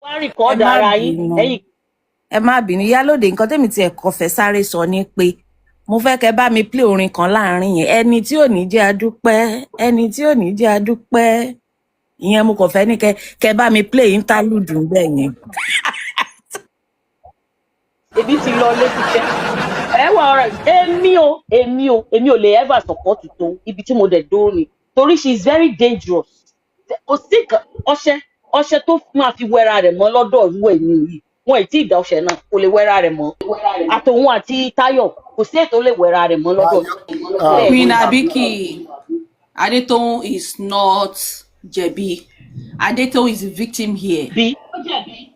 wá record ara yín ẹ̀yin. Ẹ má bínú Iyalode, nǹkan tẹ́mi tí ẹ̀kọ́ fẹ́ sáré sọ ni pé mo fẹ́ kẹ́ bá mi play orin kan láàrin yẹn, ẹni tí ò ní jẹ́ adúpẹ́, ẹni tí ò ní jẹ́ adúpẹ́, ìyẹn mo kàn fẹ́ ní kẹ́ bá mi play interlude ń bẹ̀ yẹn. Ebi ti lọ létí jẹ́ ẹ wọ ọ̀rẹ́ èmi ò lè ever support tó ibi tí mo dẹ̀ dúró ni torí she is very dangerous. Kò sí ọṣẹ tó máa fi wẹra rẹ̀ mọ́ lọ́dọ̀ ìlú ẹ̀ nìyí wọn ì tí ì dá ọṣẹ náà kò lè wẹra rẹ̀ mọ́ àtòun àti Táyọ̀ kò sí ètò lè wẹra rẹ̀ mọ́ lọ́dọ̀. Queen Abiki, Adetoun is not jẹ̀bi. Adetoun is a victim here.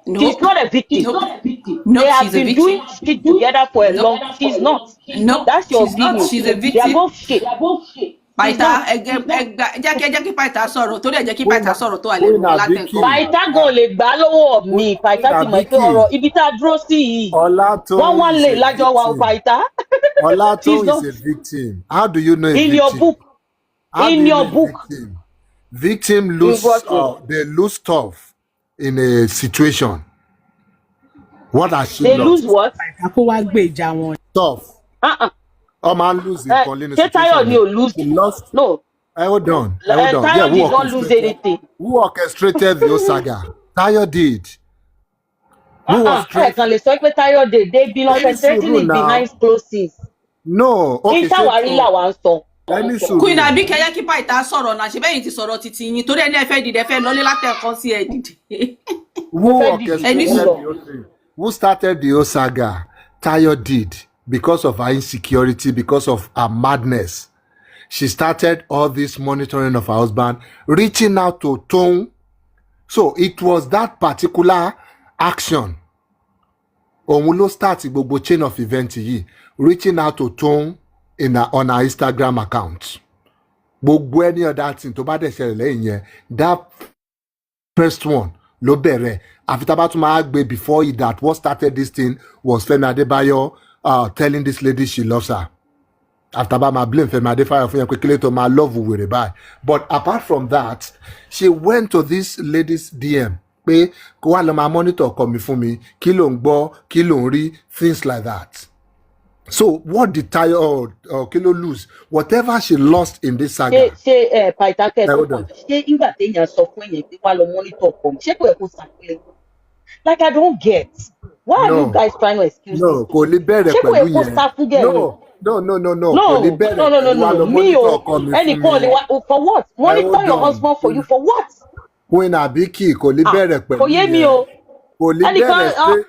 No, she's not a victim. No, they have she's a been victim. doing shit together for a long. She's not. No, that's your she's not. opinion. She's a victim. They are both shit. Paita, jẹ́ kí Paita sọ̀rọ̀ torí ẹ jẹ́ kí Paita sọ̀rọ̀ tó alẹ́ lọ látẹ̀kọ́. Paita gan lè gbà lọ́wọ́ mi. Paita ti mọ̀ pé ọ̀rọ̀ ibi tá a dúró sí yìí. Wọ́n lè lájọ wa Paita. Olatoun is a victim. How do you know a victim? In your book. In your book. Victim lose they lose stuff in a situation. What has she they lost? Lose what? Stuff. Man lose in a situation. You lose. He lost. No. Hold on. Tayo did not lose anything. Who orchestrated the saga? Tayo did. Who was Tayo did. They've been orchestrating it behind closed. No. Okay. Queen Abike yẹ kí Paita sọ̀rọ̀ náà ṣe bẹ́yìn ti sọ̀rọ̀ títí yín torí ẹni ẹ̀fẹ́ dìde fẹ́ lọ́lé látẹ̀kọ́ sí ẹ̀ dìde. Who started the saga? Tayo did because of her insecurity, because of her madness. She started all this monitoring of her husband, reaching out to Toun. So it was that particular action. Òun ló start gbogbo chain of events yìí, reaching out to Toun on her Instagram account. Gbogbo any other thing tó bá dẹ̀ ṣẹlẹ̀ lẹ́yìn yẹn, that first one ló bẹ̀rẹ̀. Àfi tá bá tún máa gbé before that what started this thing was Femi Adebayo telling this lady she loves her. After that, I blame Femi Adebayo for quickly to my love with her. But apart from that, she went to this lady's DM. Pé kó wá lọ máa monitor ọkọ mi fún mi, kí ló ń gbọ́, kí ló ń rí, things like that. So what did Tayo or Kilo lose? Whatever she lost in this saga. Ṣé Paita kẹ́kọ̀ọ́ ṣé ìgbà téèyàn sọ fún yẹn pé wá lọ monitor ọkọ mi, ṣé kò yẹ kó sàkúlẹ̀? Like I don't get. Why are you guys trying to excuse me? No, kò lè bẹ̀rẹ̀ pẹ̀lú yẹn. No. No. Me anyone for what? Monitor your husband for you for what? Queen Abiki kò lè bẹ̀rẹ̀ pẹ̀lú yẹn. Kò yé mi o. Kò lè bẹ̀rẹ̀ straight.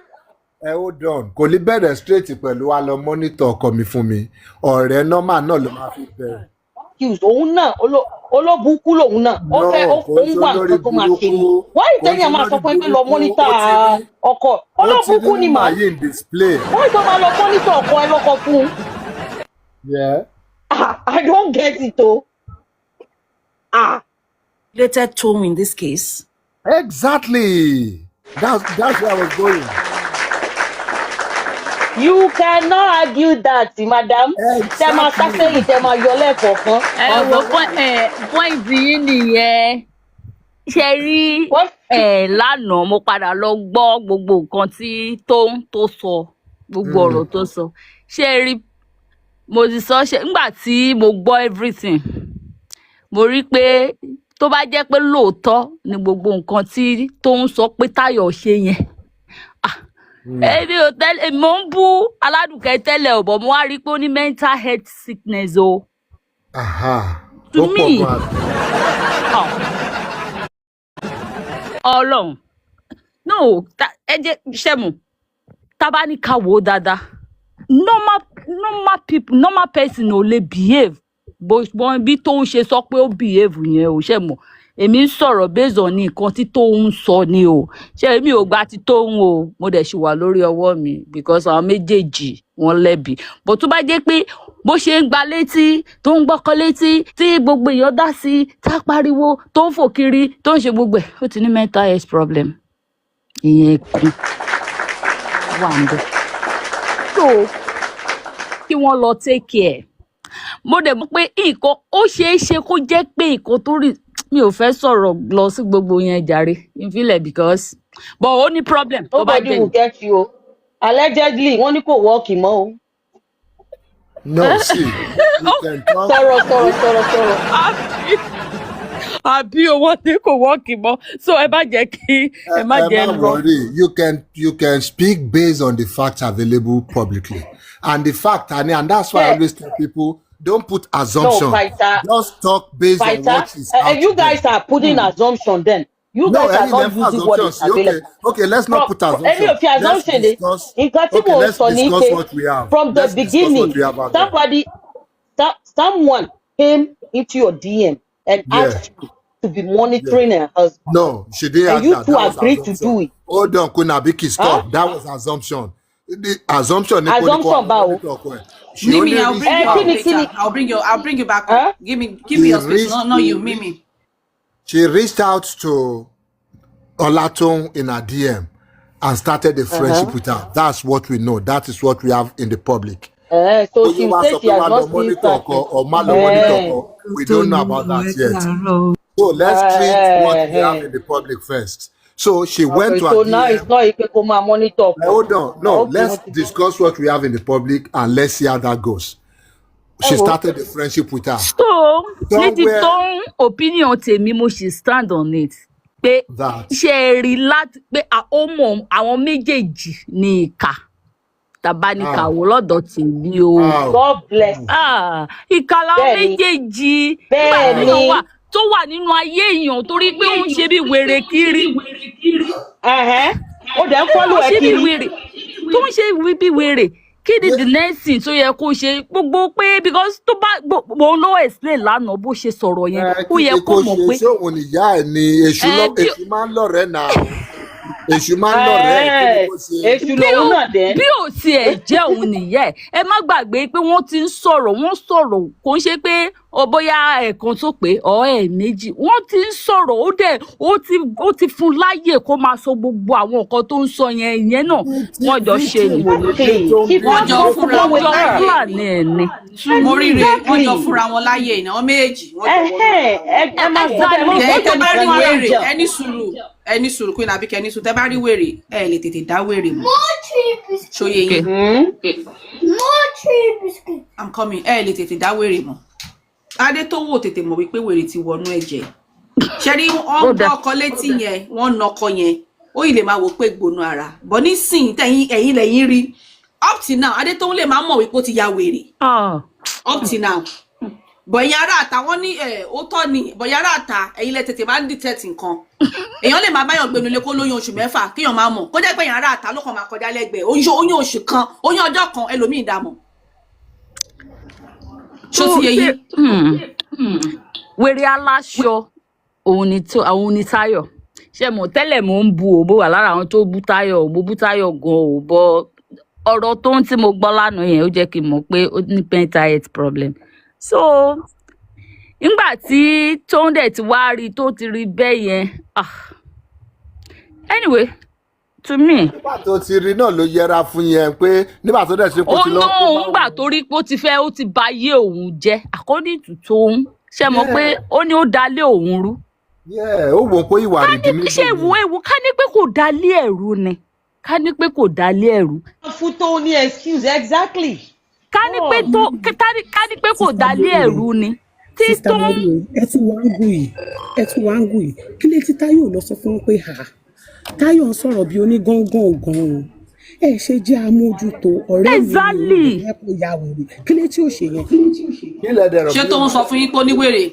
Hold on. Kò lè bẹ̀rẹ̀ straight pẹ̀lú wa lọ monitor ọkọ mi fún mi. Ọ̀rẹ́ normal náà ló máa fi bẹ̀rẹ̀. Òun náà olóbùkún lòun náà. Ó fẹ́ òun wà nǹkan tó máa ṣe ni. Why tẹ́yìn a máa sọ fún ẹgbẹ́ lọ monitor ọkọ? Olóbùkún ni mà. Why tó máa lọ monitor ọkọ ẹ lọ́kọ fún? Yeah. I don't get it though. Related toun in this case. Exactly. That's where I was going. You cannot argue that, madam. Tẹ́ma sásẹ́yìn tẹ́ma yọ lẹ́ẹ̀kọ̀ọ̀kan. Point yìí nìyẹn. Ṣé rí lánàá mo padà lọ gbọ́ gbogbo nǹkan tí Toun tó sọ, gbogbo ọ̀rọ̀ tó sọ. Ṣé rí mo ti sọ ṣe nígbà tí mo gbọ́ everything. Mo rí pé tó bá jẹ́ pé lóòótọ́ ni gbogbo nǹkan tí Toun sọ pé Táyọ̀ ṣe yẹn. Èmi ò tẹ́lẹ̀ mo ń bú Aládùkẹ́ tẹ́lẹ̀ ò bọ̀ mo wá rí pé ó ní mental health sickness o. To me. Ọlọ́run. No, ẹ jẹ́ ṣẹ́mu. Tá bá ní ká wò ó dáadáa. Normal people, normal person ò lè behave. Bọ́n bí Toun ṣe sọ pé ó behave yẹn ò ṣẹ́mu. Èmi ń sọ̀rọ̀ based on nǹkan tí Toun sọ ni o. Ṣé èmi ò gba ti Toun o, mo dẹ̀ ṣì wà lórí ọwọ́ mi because àwọn méjèèjì wọ́n lẹ́bi. But tó bá jẹ́ pé bó ṣe ń gba létí, tó ń gbọ́kọ létí, tí gbogbo èèyàn dá sí, tá pariwo, tó ń fò kiri, tó ń ṣe gbogbo ẹ̀, ó ti ní mental health problem. Ìyẹn kù wà ń bẹ̀. So kí wọ́n lọ take care. Mo dẹ̀ mọ̀ pé nǹkan ó ṣeé ṣe kó jẹ́ pé nǹkan tó rí mi ò fẹ́ sọ̀rọ̀ lọ sí gbogbo yẹn jàre ìfilẹ̀ because but ó ní problem tó bá Nobody jẹ́ will get you. Allegedly, wọ́n ní kò work mọ́ o. No, see, you can talk. àbí owó tí kò wọ́ọ̀kì mọ́ so ẹ má jẹ́ kí ẹ má jẹ́ Emma lọ. worry. You can speak based on the facts available publicly, and the fact, and that's why I always tell people don't put assumption. Fighter. Just talk based on Fighter, what is out you guys there. are putting assumption then. You No, guys are any not level using what is assumptions. available. Okay, let's not put assumption. Any of your Let's assumption, discuss. okay, Let's discuss what we have. from the Let's discuss what beginning, we have out there. someone came into your DM and Yeah. asked you to be monitoring her husband. No, she didn't And ask you that. two That was agreed to assumption. do it. Hold on, Kunabiki, stop. Huh? That was assumption. The assumption. Assumption, bao. Mimi, I'll bring you up Kini. later. I'll bring you back. Huh? Give me your space. No, you, Mimi. She reached out to Olaton in her DM and started a friendship with her. That's what we know. That is what we have in the public. So she said she has not seen that. We don't know about that yet. So let's treat what we have in the public first. So she went to her So DM. now it's not Ikekoma monitor. Hold on. No, Okay, let's discuss what we have in the public and let's see how that goes. She started a friendship with her. so ní ti Somewhere- tó ń opinion tèmi mo ṣì stand on it pé That. ṣe rí láti pé ó mọ àwọn méjèèjì ní ìkà tàbá ní kàwó lọ́dọ̀ tèmi o. Wow. God bless. Ìkà làwọn Bẹ́ẹ̀ni. méjèèjì Bẹ́ẹ̀ni. nígbà téèyàn wà tó wà nínú ayé èèyàn torí pé ó ń ṣe bí wèrè kiri. Ó dẹ̀ ń follow ẹ ṣe bí kiri. wèrè tó ń ṣe bí wèrè kí ni the next thing tó yẹ kó ṣe gbogbo pé because tó bá mo ló explain lánàá bó ṣe sọ̀rọ̀ yẹn ó yẹ kó mọ̀ pé ṣé òun ìyá ẹ̀ ni èṣù máa ń lọ̀rẹ́ náà. Èṣù máa ń lọ̀rẹ́ ẹ̀ kí ni kò ṣe. Èṣù lòun náà dẹ̀. bí ò tiẹ̀ jẹ́ òun nìyẹn ẹ má gbàgbé pé wọ́n ti ń sọ̀rọ̀ wọ́n sọ̀rọ̀ kò ń ṣe pé bóyá ẹ̀ẹ̀kan tó pé ẹ̀ẹ̀mejì wọ́n ti ń sọ̀rọ̀ ó dẹ̀ ó ti fún láyè kó máa sọ gbogbo àwọn nǹkan tó ń sọ yẹn ìyẹn náà wọ́n jọ ṣe ni. Wọ́n jọ fúnra wọn láyè. Fúlàní ẹ̀ ni. Mo ríre, wọ́n jọ fúnra wọn láyè ìnáwó méjì. Ẹ máa gbọ́ bẹ́ẹ̀ mọ́ Tẹ́ bá rí gbọ́dọ̀ wèrè, jẹun. ẹni sùúrù Queen Abike ẹni sùúrù tẹ́ bá rí wèrè ẹ lè tètè dá wèrè mọ́. Ṣóyè yín. I'm coming. Ẹ lè tètè dá wèrè mọ́. Adé tó wò tètè mọ̀ wípé wèrè ti wọnú ẹ̀jẹ̀. Ṣé rí wọ́n gbọ́ ọkọ létí yẹn, wọ́n na ọkọ yẹn, ó yìí lè máa wò pé gbónú ara. Bọ̀ nísìnyí ẹ̀yin lẹ́yìn rí. Up till now, Adé tó lè máa mọ̀ wípé ó ti ya wèrè. Up till now. Bọ̀yìn ará àta wọ́n ní ó tọ́ ni bọ̀yìn ará àta ẹ̀yin lẹ tètè máa ń detect nǹkan. Èèyàn lè máa báyọ̀ gbẹnu lé kó lóyún oṣù mẹ́fà kéèyàn máa mọ̀ kó jẹ́ pé èèyàn ará àta ló kàn máa kọjá lẹ́gbẹ̀ẹ́ oyún oṣù kan oyún ọjọ́ kan ẹlòmíì dàmọ̀. Ṣó ti yẹ yín? Wèrè aláṣọ òun ni Táyọ̀ ṣe mọ̀ tẹ́lẹ̀ mo ń bu òbó wà lára àwọn tó bú Táyọ̀ mo bú Táyọ̀ gan ò bọ ọ̀rọ̀ tó ń tí mo gbọ́ lánàá yẹn ó jẹ́ kí n mọ̀ pé ó ní mental health problem so nígbà tí tóun dẹ̀ ti wá rí tó ti rí bẹ́ẹ̀ yẹn anyway to me. Nígbà tó ti rí náà ló yẹra fún yẹn pé nígbà tó dẹ̀ ṣe kó ti lọ. ó ná òun gbà torí pé ó ti bà ayé òun jẹ́ according to tóun ṣe mọ̀ pé ó ní ó dalé òun rú. Ó wò pé ìwà rìndì mi. ṣé ewu ká ní pé kò dalé ẹ̀rú ni ká ní pé kò dalé ẹ̀rú. Fún tó ní excuse exactly. ká ní pé kò dalé ẹ̀rú ni. Sista Mario ẹ tún wá ń gùn yìí kí lè tí Táyọ̀ lọ sọ fún pé Táyọ̀ ń sọ̀rọ̀ bí onígangan gan-an ẹ ṣe jẹ́ amójútó ọ̀rẹ́ mi ẹ kò ya wèrè kí lè tí ò ṣe yẹn. Ṣé tó ń sọ fún yín pé oníwèrè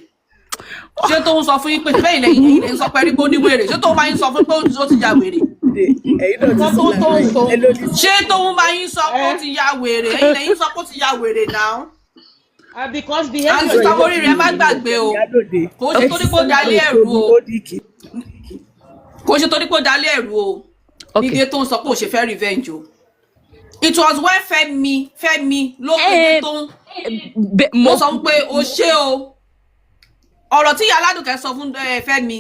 ṣé tó ń sọ fún yín pé bẹ́ẹ̀ lẹ́yìn ilé ń sọ pé rí pé oníwèrè ṣé tó ń bá yín sọ fún pé ó ti ya wèrè. Ṣé tó ń bá yín sọ pé ó ti ya wèrè ẹ̀yin lẹ́yìn sọ pé ó ti ya wèrè náà. Because àti sáwórí rẹ má gbàgbé o kò ṣe torí pé ó dalé ẹ̀rù o kò ṣe torí pé ó dalé ẹ̀rù o nídìí tó ń sọ pé ó ṣe fẹ́ revenge o. It was when Fẹ́mi ló kéde tó ń mo sọ pé o ṣé o ọ̀rọ̀ tí ìyá aládùnkẹ́ sọ fún Fẹ́mi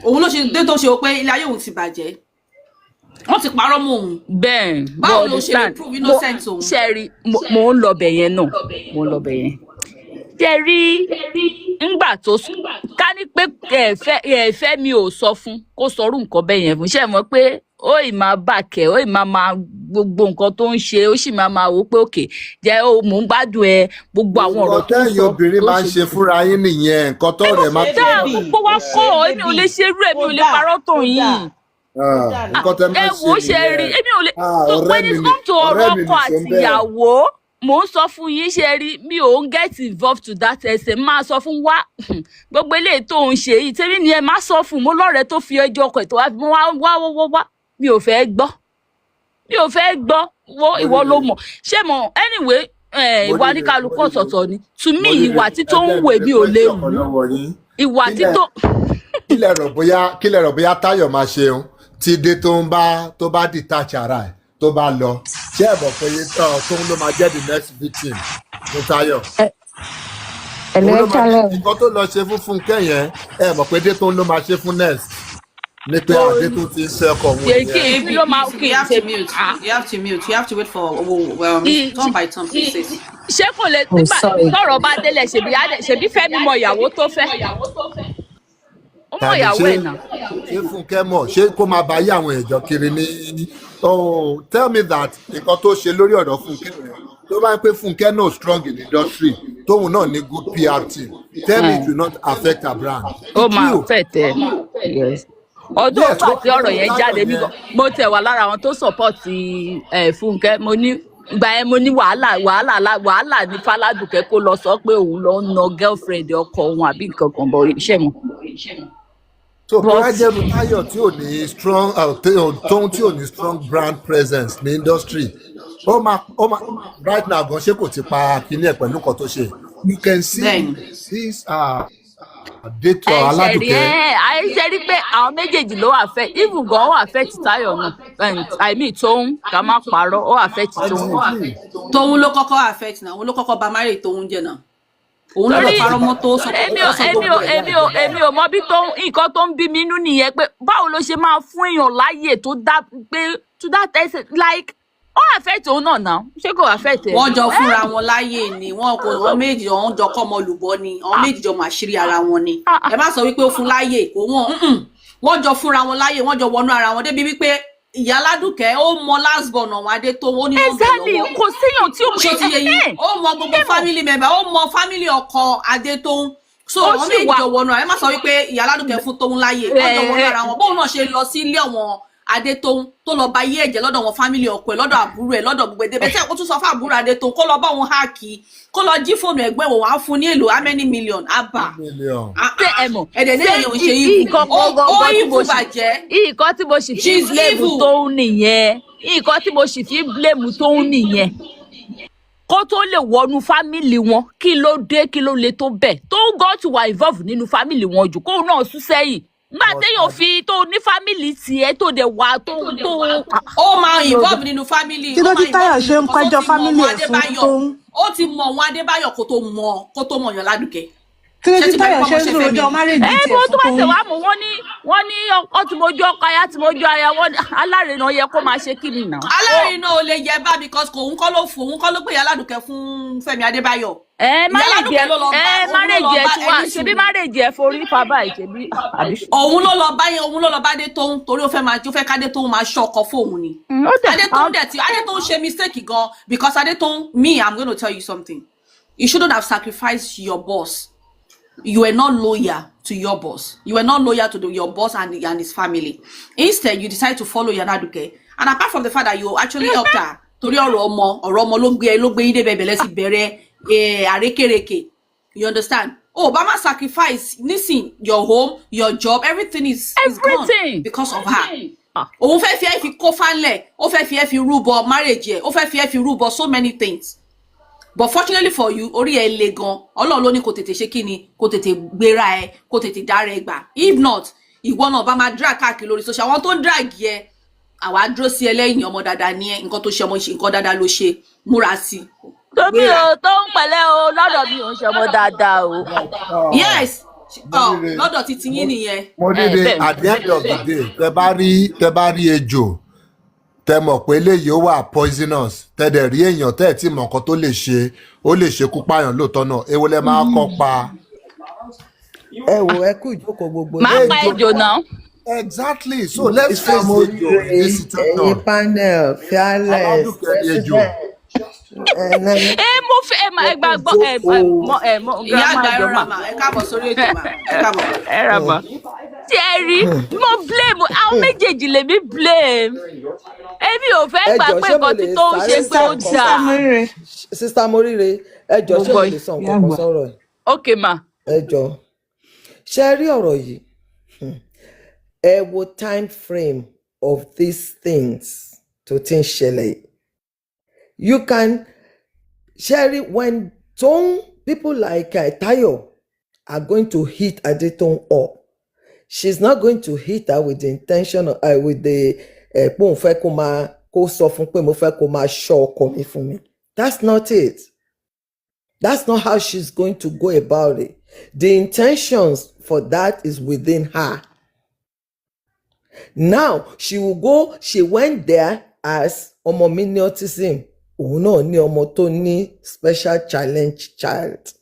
òun ló ṣe dé tó ṣe o pé ilé ayé òun ti bàjẹ́ wọ́n ti parọ́ mọ́ òun. bẹ́ẹ̀ báwo ló ṣe lè prove innocent òun. ṣẹ́ẹ̀rì mo ń lọ bẹ̀ yẹn náà mo ń lọ bẹ̀ yẹn rí ńgbà tó ká ní pé ẹ̀fẹ́ mi ò sọ fún kó sọrú nǹkan bẹ́ẹ̀ yẹn fún ṣe mọ̀ pé ó ì máa bàkẹ́ ó ì máa gbogbo nǹkan tó ń ṣe ó sì máa wò pé òkè jẹ́ ó mò ń gbádùn ẹ gbogbo àwọn ọ̀rọ̀ tó ń sọ. nǹkan tẹ́yìn obìnrin máa ń ṣe fúnra yín nìyẹn nǹkan tó rẹ̀ máa ń ṣe gbogbo wa kọ́ èmi ò lè ṣe irú èmi ò lè parọ́ tó yìí. nǹkan tẹ́ máa ń wo ṣe rí èmi ò lè so when it come to ọ̀rọ̀ ọkọ àtìyàwó mò ń sọ fún yín ṣe rí mi ò ń get involved to that extent máa sọ fún wa gbogbo eléyìí tó ń ṣe yìí tẹ́lẹ̀ ni ẹ má sọ fún mo lọ́rẹ̀ẹ́ tó fi ẹjọ́ ọkọ ẹ̀ tó wá mi ò fẹ́ gbọ́ wo ìwọ ló mọ̀ ṣé mọ̀ anyway ìwà ní kálukú ọ̀tọ̀ọ̀tọ̀ ni to me ìwà tí tó ń wè mí ò lè wù ìwà tí tó. kí lẹ rò bóyá Táyọ̀ máa ṣeun tí dé tó bá detach ara ẹ̀ tó bá lọ ṣé ẹ mọ̀ pé tóun ló máa jẹ́ the next victim fún Táyọ̀. nǹkan tó lọ ṣe fún Fúnkẹ́ yẹn ẹ mọ̀ pé dé tóun ló máa ṣe fún next ní pé adé tó ti ń ṣe ọkọ òun yẹn. You have to wait for turn by turn please. ṣé kò lè nígbà tọ́rọ̀ bá délẹ̀ ṣebí Fẹ́mi mọ ìyàwó tó fẹ́ ó mọ ìyàwó ẹ̀ náà. ṣé Fúnkẹ́ mọ̀ ṣé kó máa bá yé àwọn èèyàn kiri ní tell me that nǹkan tó ṣe lórí ọ̀rọ̀ Fúnkẹ́ rẹ̀ tó bá ń pẹ́ Fúnkẹ́ náà strong in industry tóun náà ní good PR team tell me it will not affect her brand. ó máa affect ẹ ọdún ọgbà tí ọ̀rọ̀ yẹn jáde mo tẹ̀ wá lára àwọn tó support Fúnkẹ́ mo ní ìgbà yẹn mo ní wàhálà ní Fáládùkẹ́ kó lọ sọ pé òun lọ ń na girlfriend ọkọ òun àbí nǹkan kan bọ̀ iṣẹ́ mọ́. so Bọ́lájẹ́rù Táyọ̀ tí ò ní strong tóun tí ò ní strong brand presence ní industry ó máa right now gan ṣé kò ti pa kíní ẹ̀ pẹ̀lú nǹkan tó ṣe you can see these date Aládùkẹ́. àìṣe rí pé àwọn méjèèjì ló affect even gan ó affect Táyọ̀ náà tóun ká má parọ́ ó affect tóun náà. tóun ló kọ́kọ́ affect náà òun ló kọ́kọ́ bà marriage tóun jẹ́ náà òun ló lọ parọ́ mọ́ tó sọ gbogbo ẹ̀. èmi ò mọ bí nǹkan tó ń bí mi inú nìyẹn pé báwo ló ṣe máa fún èèyàn láàyè tó dá pé to that extent like ó affect òun náà ṣé kò affect ẹ. wọ́n jọ fúnra wọn láyè ni wọ́n méjì ọ̀hún jọ kọ́ ọmọ olùbọ́ ni àwọn méjì jọ máa ṣírí ara wọn ni ẹ má sọ wípé ó fún láyè kò wọ́n jọ fúnra wọn láyè wọ́n jọ wọnú ara wọn débi wípé ìyá Ládùkẹ́ ó mọ last born ọ̀hún Adétóun ó ní wọ́n bẹ̀ lọ́wọ́ kò séèyàn tí ó mọ ṣe ti yẹ yìí ó mọ gbogbo family member ó mọ family ọkọ Adétóun so àwọn méjì jọ wọnú ara ẹ má sọ wípé ìyá Ládùkẹ́ fún Tóun láyè wọ́n jọ wọnú ara wọn bóun náà ṣe lọ sí ilé ọ̀wọ́n Adétóun tó lọ bá yé ẹ̀jẹ̀ lọ́dọ̀ wọn fámìlì ọkọ ẹ̀ lọ́dọ̀ àbúrò ẹ̀ lọ́dọ̀ gbogbo ẹ̀dẹ́bẹ̀ tí ó tún sọ fún àbúrò Adétóun kó lọ bá òun háàkì kó lọ jí fóònù ẹ̀gbọ́n ìwọ̀n wá fún ní èlò how many million àbá ẹ̀dẹ̀ ní èyàn ṣe yìí ó ìbò bàjẹ́. nǹkan tí mo sì fi blame Tóun nìyẹn nǹkan tí mo sì fi blame Tóun nìyẹn kó tó lè wọnú fámìlì wọn kí ló dé kí ló le tó bẹ́ẹ̀ Tóun gan ti wà involve nínú fámìlì wọn jù kóun náà sún sẹ́yìn nígbà téèyàn fi tó ní fámìlì tiẹ̀ tó dẹ̀ wá tó. ó máa involve nínú fámìlì. kí ló dé Táyọ̀ ṣe ń pẹ́jọ́ fámìlì ẹ̀ fún Tóun. ó ti mọ̀ wọn Adébáyọ̀ kó tó mọ̀ yàn Ládùkẹ́. kí ló dé Táyọ̀ ṣe ń rojọ́ márèjì tiẹ̀ fún Tóun. tó bá tẹ̀ wá mọ̀ wọ́n ní ó ti mojú ọkọ aya ti mojú aya wọ́n alárinà yẹ kó máa ṣe kí ni nà. alárinà ò lè yẹ bá because òun kọ́ ló pè yà Ládùkẹ́ fún Fẹ́mi Adébáyọ̀. márèjì ẹ tí wá ṣebí márèjì ẹ forí fa báyìí ṣebí. òun ló lọ bá Adétóun torí ó fẹ́ ká Adétóun máa ṣọkọ fóun ni. Adétóun ṣe mistake gan because Adétóun I'm going to tell you something you shouldn't have sacrificed your boss. You were not loyal to your boss. You were not loyal to your boss and his family. Instead, you decided to follow Ládùkẹ́. And apart from the fact that you actually helped her, torí ọ̀rọ̀ ọmọ ló gbé yín débẹ̀ bẹ̀lẹ́ sí bẹ̀rẹ̀ àrékèrèkè. You understand? Obama sacrifice, listen, your home, your job, everything is gone because of her. Òun fẹ́ fi ẹ́ fi kó fánlẹ̀, ó fẹ́ fi ẹ́ fi rúbọ marriage ẹ̀, ó fẹ́ fi ẹ́ fi rúbọ so many things. But fortunately for you, orí ẹ le gan. Ọlọ́run ló ní kó tètè ṣe kíni, kó tètè gbéra ẹ, kó tètè dára ẹ gbà. If not, ìwọ náà bá máa drag káàkiri lórí social. Àwọn tó ń drag yẹ, àwa dúró sí ẹ lẹ́yìn ọmọ dáadáa ní ẹ, nǹkan tó ṣe ọmọ ṣe, nǹkan dáadáa ló ṣe, múra sí. Tóbi o, tó ń pẹ̀lẹ́ o, lọ́dọ̀ mi ò ń ṣe ọmọ dáadáa o. Yes. Lọ́dọ̀ titi yín nìyẹn. Mo dìde at the end of the day, tẹ bá rí ejò tẹ mọ̀ pé eléyìí ó wà poisonous tẹ́dẹ̀ rí èèyàn tẹ́ ẹ̀ tí mọ̀ nǹkan tó lè ṣe ó lè ṣekú pààyàn lóòótọ́ náà èwo lẹ máa kọ́ pa. ẹ wo ẹ kú ìjókòó gbogbo máa pa ejò náà. Exactly, so let's face ìfẹsẹ̀ ejò in this ẹ̀yin situation. panel fearless Aládùnkẹ́ ni ejò. Mo fẹ́ ẹ gbàgbọ́ ìyá àgbà grandma ẹ jọ rọra mà. mà ẹ káàbọ̀ sórí ètò mà ẹ káàbọ̀. Ẹ rà mà. Tí ẹ rí mo blame àwọn méjèèjì lèmi blame. Èmi ò fẹ́ gbà pé nǹkan tí tó ń ṣe pé ó dáa. Sister Morire ẹ jọ ṣé mo lè sọ nǹkan kan sọ̀rọ̀ ẹ̀. Okay ma. Ẹ jọ ṣe rí ọ̀rọ̀ yìí ẹ wo time frame of these things tó ti ń ṣẹlẹ̀. You can share it when people like Tayo are going to hit Adetoun up. She's not going to hit her with the intention of with the pé òun fẹ́ kó sọ fún pé mo fẹ́ kó máa ṣọ́ ọkọ mi fún mi. That's not it. That's not how she's going to go about it. The intentions for that is within her. Now she went there as ọmọ mi ní autism. Òun náà ní ọmọ tó ní special challenge child.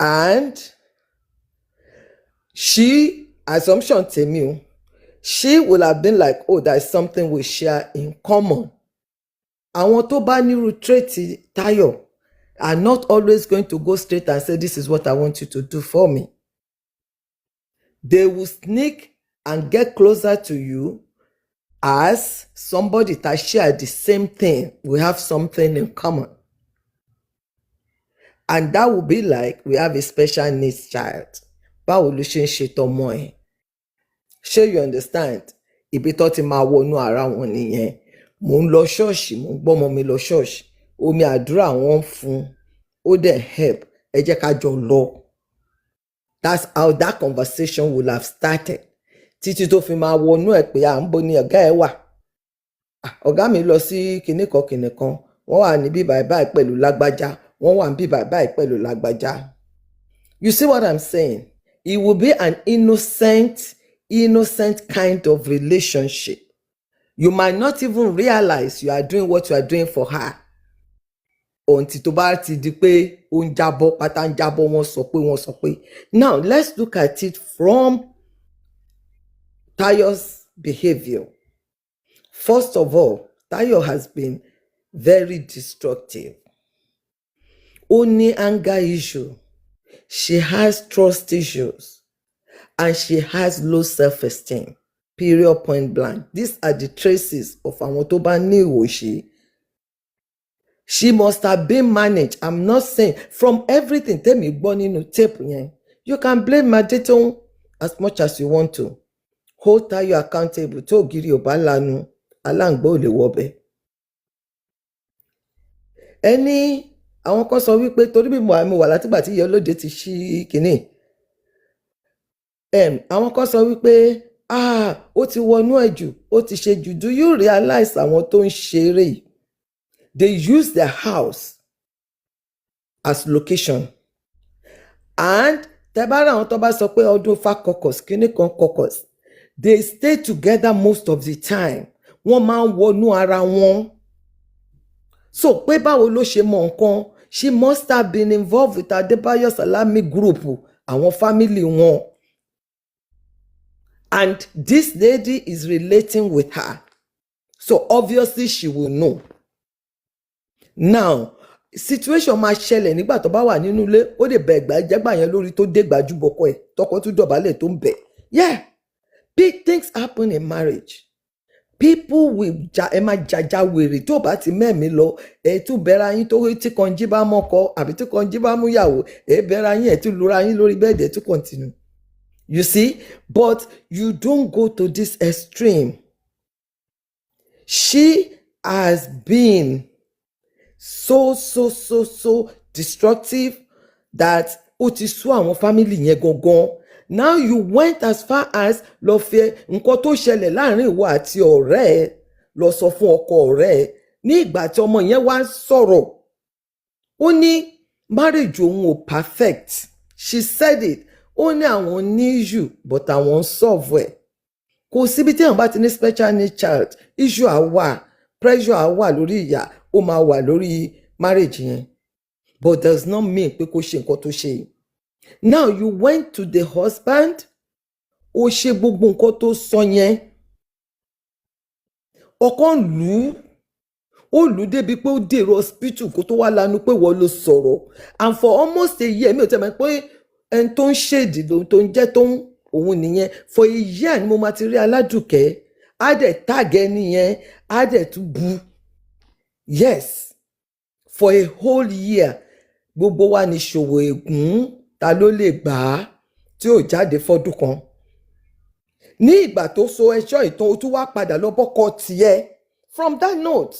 And assumption tèmi o, she will have been like, oh, there's something we share in common. Àwọn tó bá nírú trait Tayo are not always going to go straight and say, this is what I want you to do for me. They will sneak and get closer to you as somebody that share the same thing. We have something in common. And that will be like, we have a special needs child. Báwo ló ṣe ń ṣe tọmọ ẹ̀? Ṣé you understand? Ibi tó ti máa wọnú ara wọn nìyẹn. Mo ń lọ ṣọ́ọ̀ṣì, mo ń gbọ́mọ mi lọ ṣọ́ọ̀ṣì. Omi àdúrà wọn fún, ó dẹ̀ help. Ẹ jẹ́ ká jọ lọ. That's how that conversation will have started. Títí tó fi máa wọnú ẹ̀ pé à ń bo ni ọ̀gá ẹ̀ wà. Ọ̀gá mi lọ sí kìnìkan. Wọ́n wà níbí báyìí pẹ̀lú lágbájá. Wọ́n wà níbí báyìí pẹ̀lú lágbájá. You see what I'm saying? It will be an innocent kind of relationship. You might not even realize you are doing what you are doing for her. Until tó bá ti di pé ó ń jábọ́, pátá ń jábọ́, wọ́n sọ pé. Now, let's look at it from Tayo's behavior. First of all, Tayo has been very destructive. Only anger issue. She has trust issues. And she has low self-esteem. Period, point blank. These are the traces of àwọn tó bá ní ìwòsí. She must have been managed. I'm not saying from everything. Tẹ́mi gbọ́ nínú tape yẹn. You can blame Adetoun as much as you want to. Hold Tayo accountable. Tó ògiri ò bá lanu, aláǹgbá ò lè wọbẹ̀. Àwọn kan sọ wípé torí bí mo wà látìgbà tí Iyalode ti ṣí kìíní. Àwọn kan sọ wípé ó ti wọnú ẹ̀jù, ó ti ṣe jù. Do you realize àwọn tó ń ṣeré yìí? They use their house as location. And tẹ́bára àwọn tó bá sọ pé ọdún fa caucus, kíní kan caucus, they stay together most of the time. Wọ́n máa ń wọnú ara wọn. So pé báwo ló ṣe mọ nǹkan? She must have been involved with Adebayo Salami group, àwọn family wọn. And this lady is relating with her. So obviously she will know. Now, situation máa ṣẹlẹ̀ nígbà tó bá wà nínú ilé, ó lè bẹ ìgbàjẹ́gbà yẹn lórí tó dé gbajúbọkọ ẹ̀, tọkọ tún dọ̀bálẹ̀ tó ń bẹ̀. Yeah, big things happen in marriage. People will ẹ máa jàjà wèrè tó bá ti mẹ́mí lọ, ẹ tún bẹ̀rẹ̀ yín tó tí kan jí bá mọ́kọ àbí tí kan jí bá mú yàwó, ẹ bẹ̀rẹ̀ yín ẹ tún lura yín lórí bẹ́ẹ̀dì ẹ tún continue. You see, but you don't go to this extreme. She has been so destructive that ó ti sú àwọn family yẹn gangan. Now you went as far as lọ fẹ́ nǹkan tó ṣẹlẹ̀ láàrin ìwọ àti ọ̀rẹ́ ẹ lọ sọ fún ọkọ ọ̀rẹ́ ẹ ní ìgbà tí ọmọ yẹn wá sọ̀rọ̀. Ó ní marriage òun ò perfect. She said it. Ó ní àwọn ní issue but àwọn solve ẹ̀. kò síbi tí èèyàn bá ti ní special need child issue á wà, pressure á wà lórí ìyá, ó máa wà lórí marriage yẹn, but does not mean pé kó ṣe nǹkan tó ṣe yìí. Now you went to the husband, ó ṣe gbogbo nǹkan tó sọ yẹn, ọkọ lù ú, ó lù ú débi pé ó dèrò hospital kó tó wá lanu pé wọ́n ló sọ̀rọ̀, and for almost a year mi ò tẹ́ mọ̀ pé ẹni tó ń ṣèdì tó ń jẹ́ tó ń òun nìyẹn, for a year ni mo máa ti rí Aládùkẹ́, á dẹ̀ tàgẹ́ nìyẹn, á dẹ̀ tún bu, yes, for a whole year. Gbogbo wa ní ṣòwò ègún, ta ló lè gbà á tí ò jáde fọ́dún kan. Ní ìgbà tó so ẹjọ́ ìtàn ó tún wá padà lọ bọ́kọ tiẹ̀. From that note,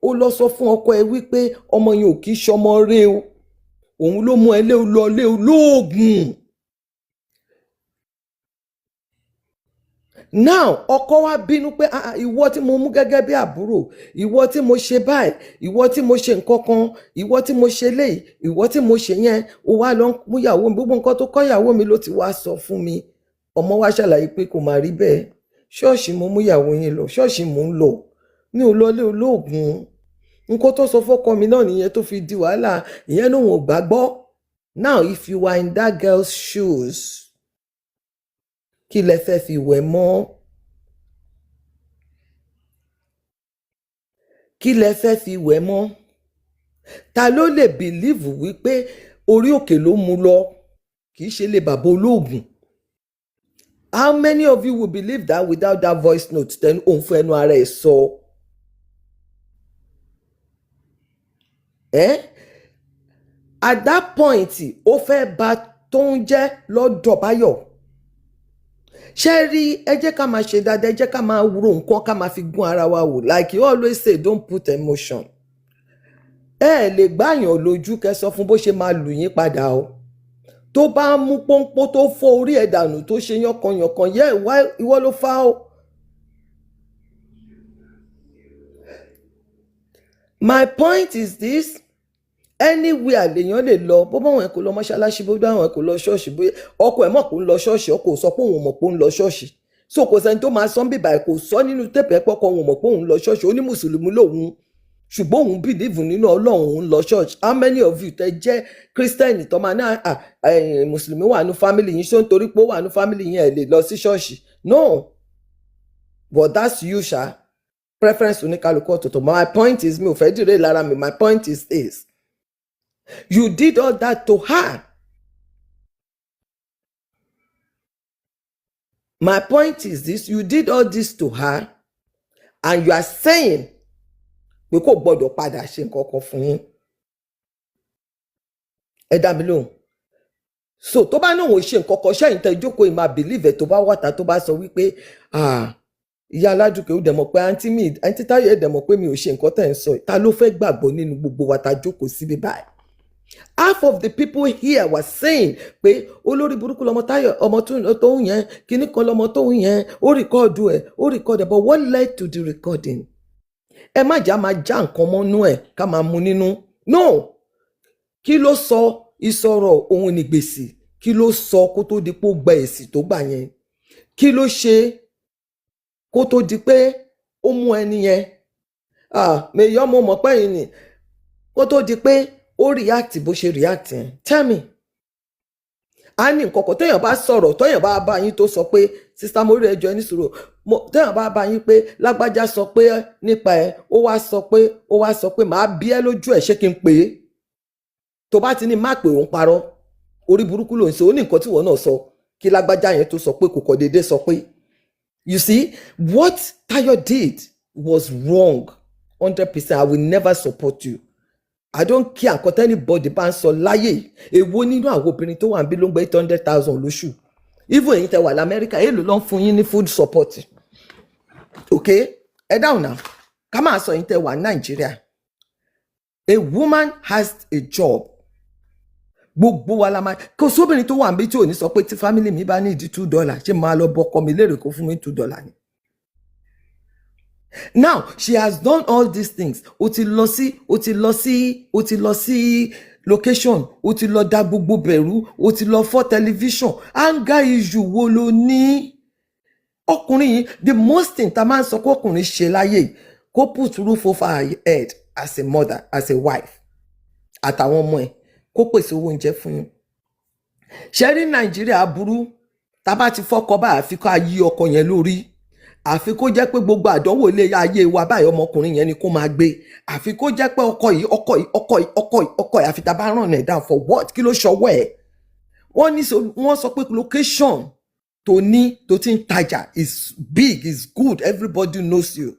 ó lọ sọ fún ọkọ ẹ wípé ọmọ yẹn ò kì í ṣọmọ rẹ o, òun ló mú ẹ lé olóògùn. Now ọkọ wa bínú pé ìwọ tí mo mú gẹ́gẹ́ bí àbúrò, ìwọ tí mo ṣe báyìí, ìwọ tí mo ṣe nǹkan kan, ìwọ tí mo ṣe léyìí, ìwọ tí mo ṣe yẹn, ó wá lọ mú ìyàwó mi, gbogbo nǹkan tó kọ́ ìyàwó mi ló ti wá sọ fún mi. Ọmọ wa ṣàlàyé pé kò má rí bẹ́ẹ̀, ṣọ́ọ̀ṣì mo mú ìyàwó yín lọ, ṣọ́ọ̀ṣì mò ń lọ, mi ò lọlé olóògùn. Nǹkan tó sọ fọ́kọ mi náà nìyẹn tó fi di wàhálà, ìyẹn lòun ò gbàgbọ́. Now if you are in that girl's shoes, kí lẹ fẹ́ fi wẹ̀ mọ́? Kí lẹ fẹ́ fi wẹ̀ mọ́? Ta ló lè bìlíìfù wípé orí òkè ló mú lọ, kì í ṣe lè bàbá olóògùn? How many of you will believe that without that voice note? Then òun fún ẹnu ara ẹ̀ sọ. At that point, ó fẹ́ bà tóun jẹ́ lọ́dọ̀ Báyọ̀. Ṣé rí, ẹ jẹ́ ká máa ṣe dáadáa, ẹ jẹ́ ká máa ro nǹkan ká máa fi gún ara wa wò. Like you always say, don't put emotion. Ẹ lè gbàyàn lójú kẹ́ sọ fún bó ṣe máa lù yín padà o. Tó bá mú pọ́npọ́ tó fọ́ orí ẹ̀ dànù tó ṣe yánkanyànkan, yẹ ìwọ ló fà o. My point is this, anywhere lèèyàn lè lọ, bó bá wọn kò lọ mọ́ṣáláṣí, bó bá wọn kò lọ ṣọ́ọ̀ṣì, bóyá ọkọ ẹ̀ mọ̀ pé ó ń lọ ṣọ́ọ̀ṣì, ọkọ ò sọ pé òun mọ̀ pé ó ń lọ ṣọ́ọ̀ṣì. So kò sẹ́ni tó máa sọ bíbà ẹ̀, kò sọ nínú tẹ́pẹ̀ pọ́kọ òun mọ̀ pé òun lọ ṣọ́ọ̀ṣì, ó ní mùsùlùmí lòun, ṣùgbọ́n òun bìlíìfù nínú Ọlọ́run, òun lọ ṣọ́ọ̀ṣì. How many of you tẹ́ jẹ́ Christian tó máa ní mùsùlùmí wà ní family yín, ṣó nítorí pé ó wà ní family yín ẹ̀ lè lọ sí ṣọ́ọ̀ṣì? No, but that's you ṣá, preference oníkálukú ọ̀tọ̀ọ̀tọ̀. My point is, mi ò fẹ́ dìré lára mi, my point is this. You did all that to her. My point is this, you did all this to her, and you are saying pé kò gbọdọ̀ padà ṣe nǹkan kan fún yín. Ẹ dá mi lóhùn. So tó bá náà ò ṣe nǹkan kan, ṣẹ́yìn tẹ́ jókòó ìmá believe ẹ̀ tó bá wàtà tó bá sọ wípé ìyá Aládùkẹ́ ó dẹ̀ mọ̀ pé àǹtí Táyọ̀ ẹ̀ dẹ̀ mọ̀ pé mi ò ṣe nǹkan tẹ́ ń sọ, ta ló fẹ́ gbàgbọ́ nínú gbogbo wa tá jókòó síbí báyìí? Half of the people here were saying pé olórí burúkú lọmọ Táyọ̀, ọmọ tóun yẹn, kíní kan lọmọ tóun yẹn, ó rìkọ́ọ̀dù ẹ̀, but what led to the recording? Ẹ má jà máa já nǹkan mọ́nú ẹ̀ ká máa mu nínú. No, kí ló sọ ìsọ̀rọ̀ òun ní gbèsè? Kí ló sọ kó tó di pé ó gba èsì tó gbà yẹn? Kí ló ṣe kó tó di pé ó mú ẹni yẹn? Mèyọ́ mo mọ̀ pé yìí ni kó tó di pé ó react bó ṣe react yẹn. Tell me. A ní nǹkan kan téèyàn bá sọ̀rọ̀, téèyàn bá bá yín tó sọ pé sister mo rí ẹjọ́ ní sùúrù, téèyàn bá bá yín pé lágbájá sọ pé nípa ẹ, ó wá sọ pé màá bí ẹ lójú ẹ̀, ṣé kí n pè é? Tó bá ti ní má pè òun parọ́, orí burúkú ló ń ṣe, ó ní nǹkan tí wọ́n náà sọ kí lágbájá yẹn tó sọ pé kò kọ̀ déédéé sọ pé. You see, what Tayo did was wrong 100%. I will never support you. I don't care nǹkan anybody bá ń sọ láyé. Èwo nínú àwọn obìnrin tó wà ń bí ló ń gbé 800,000 lóṣù. Even èyí tẹ wà l'Amẹ́ríkà, èlò ló ń fún yín ní food support. Okay, ẹ dáhùn náà, ká máa sọ èyí tẹ wà ní Nàìjíríà. A woman has a job. Gbogbo wa la máa, kò sóbìnrin tó wà ń bí tí ò ní sọ pé tí family mi bá ní ìdí $2, ṣé máa lọ bọ́kọ mi lérè kó fún mi $2 ni. Now she has done all these things. ó ti lọ sí location, ó ti lọ dá gbogbo bẹ̀rù, ó ti lọ fọ́ television. Anger issue wo ló ní? ọkùnrin yìí the most thing tá máa ń sọ pé ọkùnrin ṣe láyé kó put roof over her head as a mother as a wife àtàwọn ọmọ ẹ̀ kó pèsè owó oúnjẹ fún yín. ṣe rí Nàìjíríà burú tá bá ti fọ́kọ báyìí àfi ká yí ọkọ yẹn lórí, àfi kó jẹ́ pé gbogbo àdánwò ilé ayé wa báyìí ọmọkùnrin yẹn ni kó máa gbé, àfi kó jẹ́ pé ọkọ yìí àfi tá bá ràn ẹ̀ down for what, kí ló ṣọwọ́ ẹ̀. wọ́n sọ pé location tó ní tó ti ń tajà is big, is good, everybody knows you.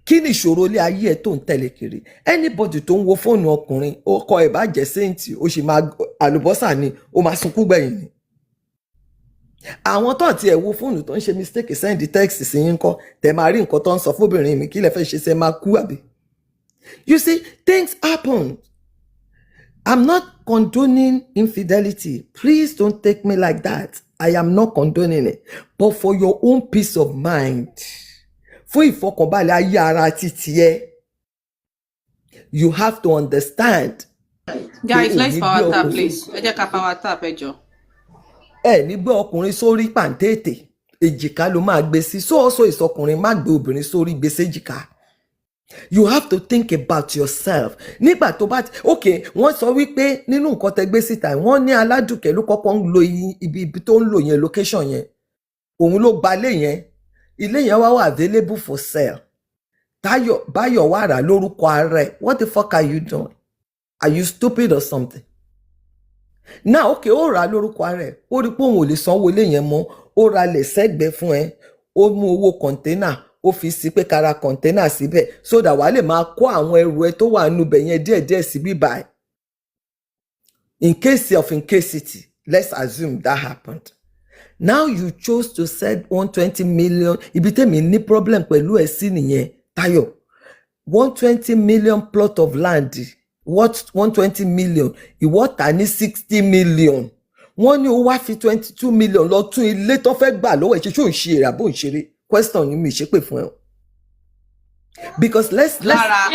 Kí ni ìṣòro ilé ayé ẹ̀ tó ń tẹ̀lé kiri? Anybody tó ń wo fóònù ọkùnrin ọkọ ẹ̀ bá jẹ́ séǹtì ó sì máa àlùbọ́sà ni ó máa sunkún gbẹ̀yìn ni. àwọn tó ti ẹ̀ wo fóònù tó ń ṣe mistake send text sí yín kọ́ tẹ̀ máa rí nǹkan tó ń sọ fóbìnrin mi kí lẹ fẹ́ ṣe ṣe máa kú àbí. You see, things happen. I'm not condoning infidelity. Please don't take me like that. I am not condoning it. But for your own peace of mind, fún ìfọkànbalẹ̀ ayé ara títí ẹ, you have to understand. Guys, let's power tap, please. Ẹ jẹ́ ká power tap ẹ jọ̀ọ́. Ní gbé ọkùnrin sórí pàǹtẹ́ẹ̀tẹ̀ èjìká ló máa gbé sí, so also ìsọkùnrin má gbé obìnrin sórí gbé séjìká. You have to think about yourself. Nígbà tó bá okay, wọ́n sọ wípé nínú nǹkan tẹ́ gbé síta wọ́n ní Aládùkẹ́ ló kọ́kọ́ ń lo ibi tó ń lò yẹn location yẹn, òun ló gba ilé yẹn wá wà available for sale. Báyọ̀ wá rà lórúkọ ara ẹ̀. What the fuck are you doing? Are you stupid or something? Now okay, ó rà lórúkọ ara ẹ̀, ó rí pé òun ò lè sanwó ilé yẹn mọ́, ó ra lẹ̀ sẹ́gbẹ̀ẹ́ fún ẹ, ó mú owó kọ̀ǹténà ó fi sí pé kára kọ̀ǹténà síbẹ̀ so that wàá lè máa kó àwọn ẹrù ẹ tó wà nínú ibẹ̀ yẹn díẹ̀díẹ̀ sí bíbá ẹ̀. In case of incasity, let's assume that happened. Now you chose to sell 120 million. Ibi tèmi ní problem pẹ̀lú ẹ̀ sí nìyẹn, Táyọ̀. 120 million plot of land, what 120 million, ìwọ tà ní 60 million. Wọ́n ní ó wá fi 22 million lọ tún ilé tó fẹ́ gbà lọ́wọ́ ẹ̀ ṣe ṣó ń ṣe èrè àbó ń ṣeré. Question ni mi ṣe pé fún ẹ. Because let's lára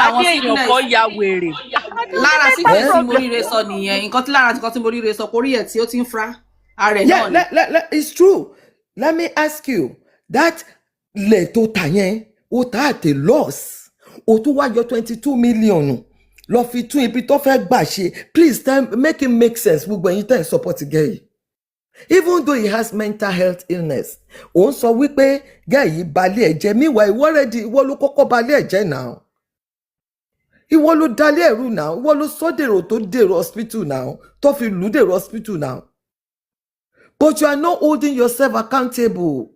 àwọn èèyàn kan ya wèrè. Lára sí tí mo ríre sọ nìyẹn, nǹkan tí mo ríre sọ kórí ẹ̀ tí ó ti ń fra ara ẹ̀ náà ni. It's true. Let me ask you, that lè tó tà yẹn ó tà at a loss, ó tún wá yọ 22 million lọ fi tún ibi tó fẹ́ gbà ṣe. Please make it make sense. Gbogbo ẹ̀yin tẹ́ ẹ̀ support gay. Even though he has mental health illness, òun sọ wípé gay yìí balẹ̀ ẹ̀jẹ̀, meanwhile ìwọ ló kọ́kọ́ balẹ̀ ẹ̀jẹ̀ náà. Ìwọ ló dalẹ̀ ẹ̀rù náà, ìwọ ló sọ dèrò tó dèrò hospital náà, tó fi lù dèrò hospital náà. But you are not holding yourself accountable.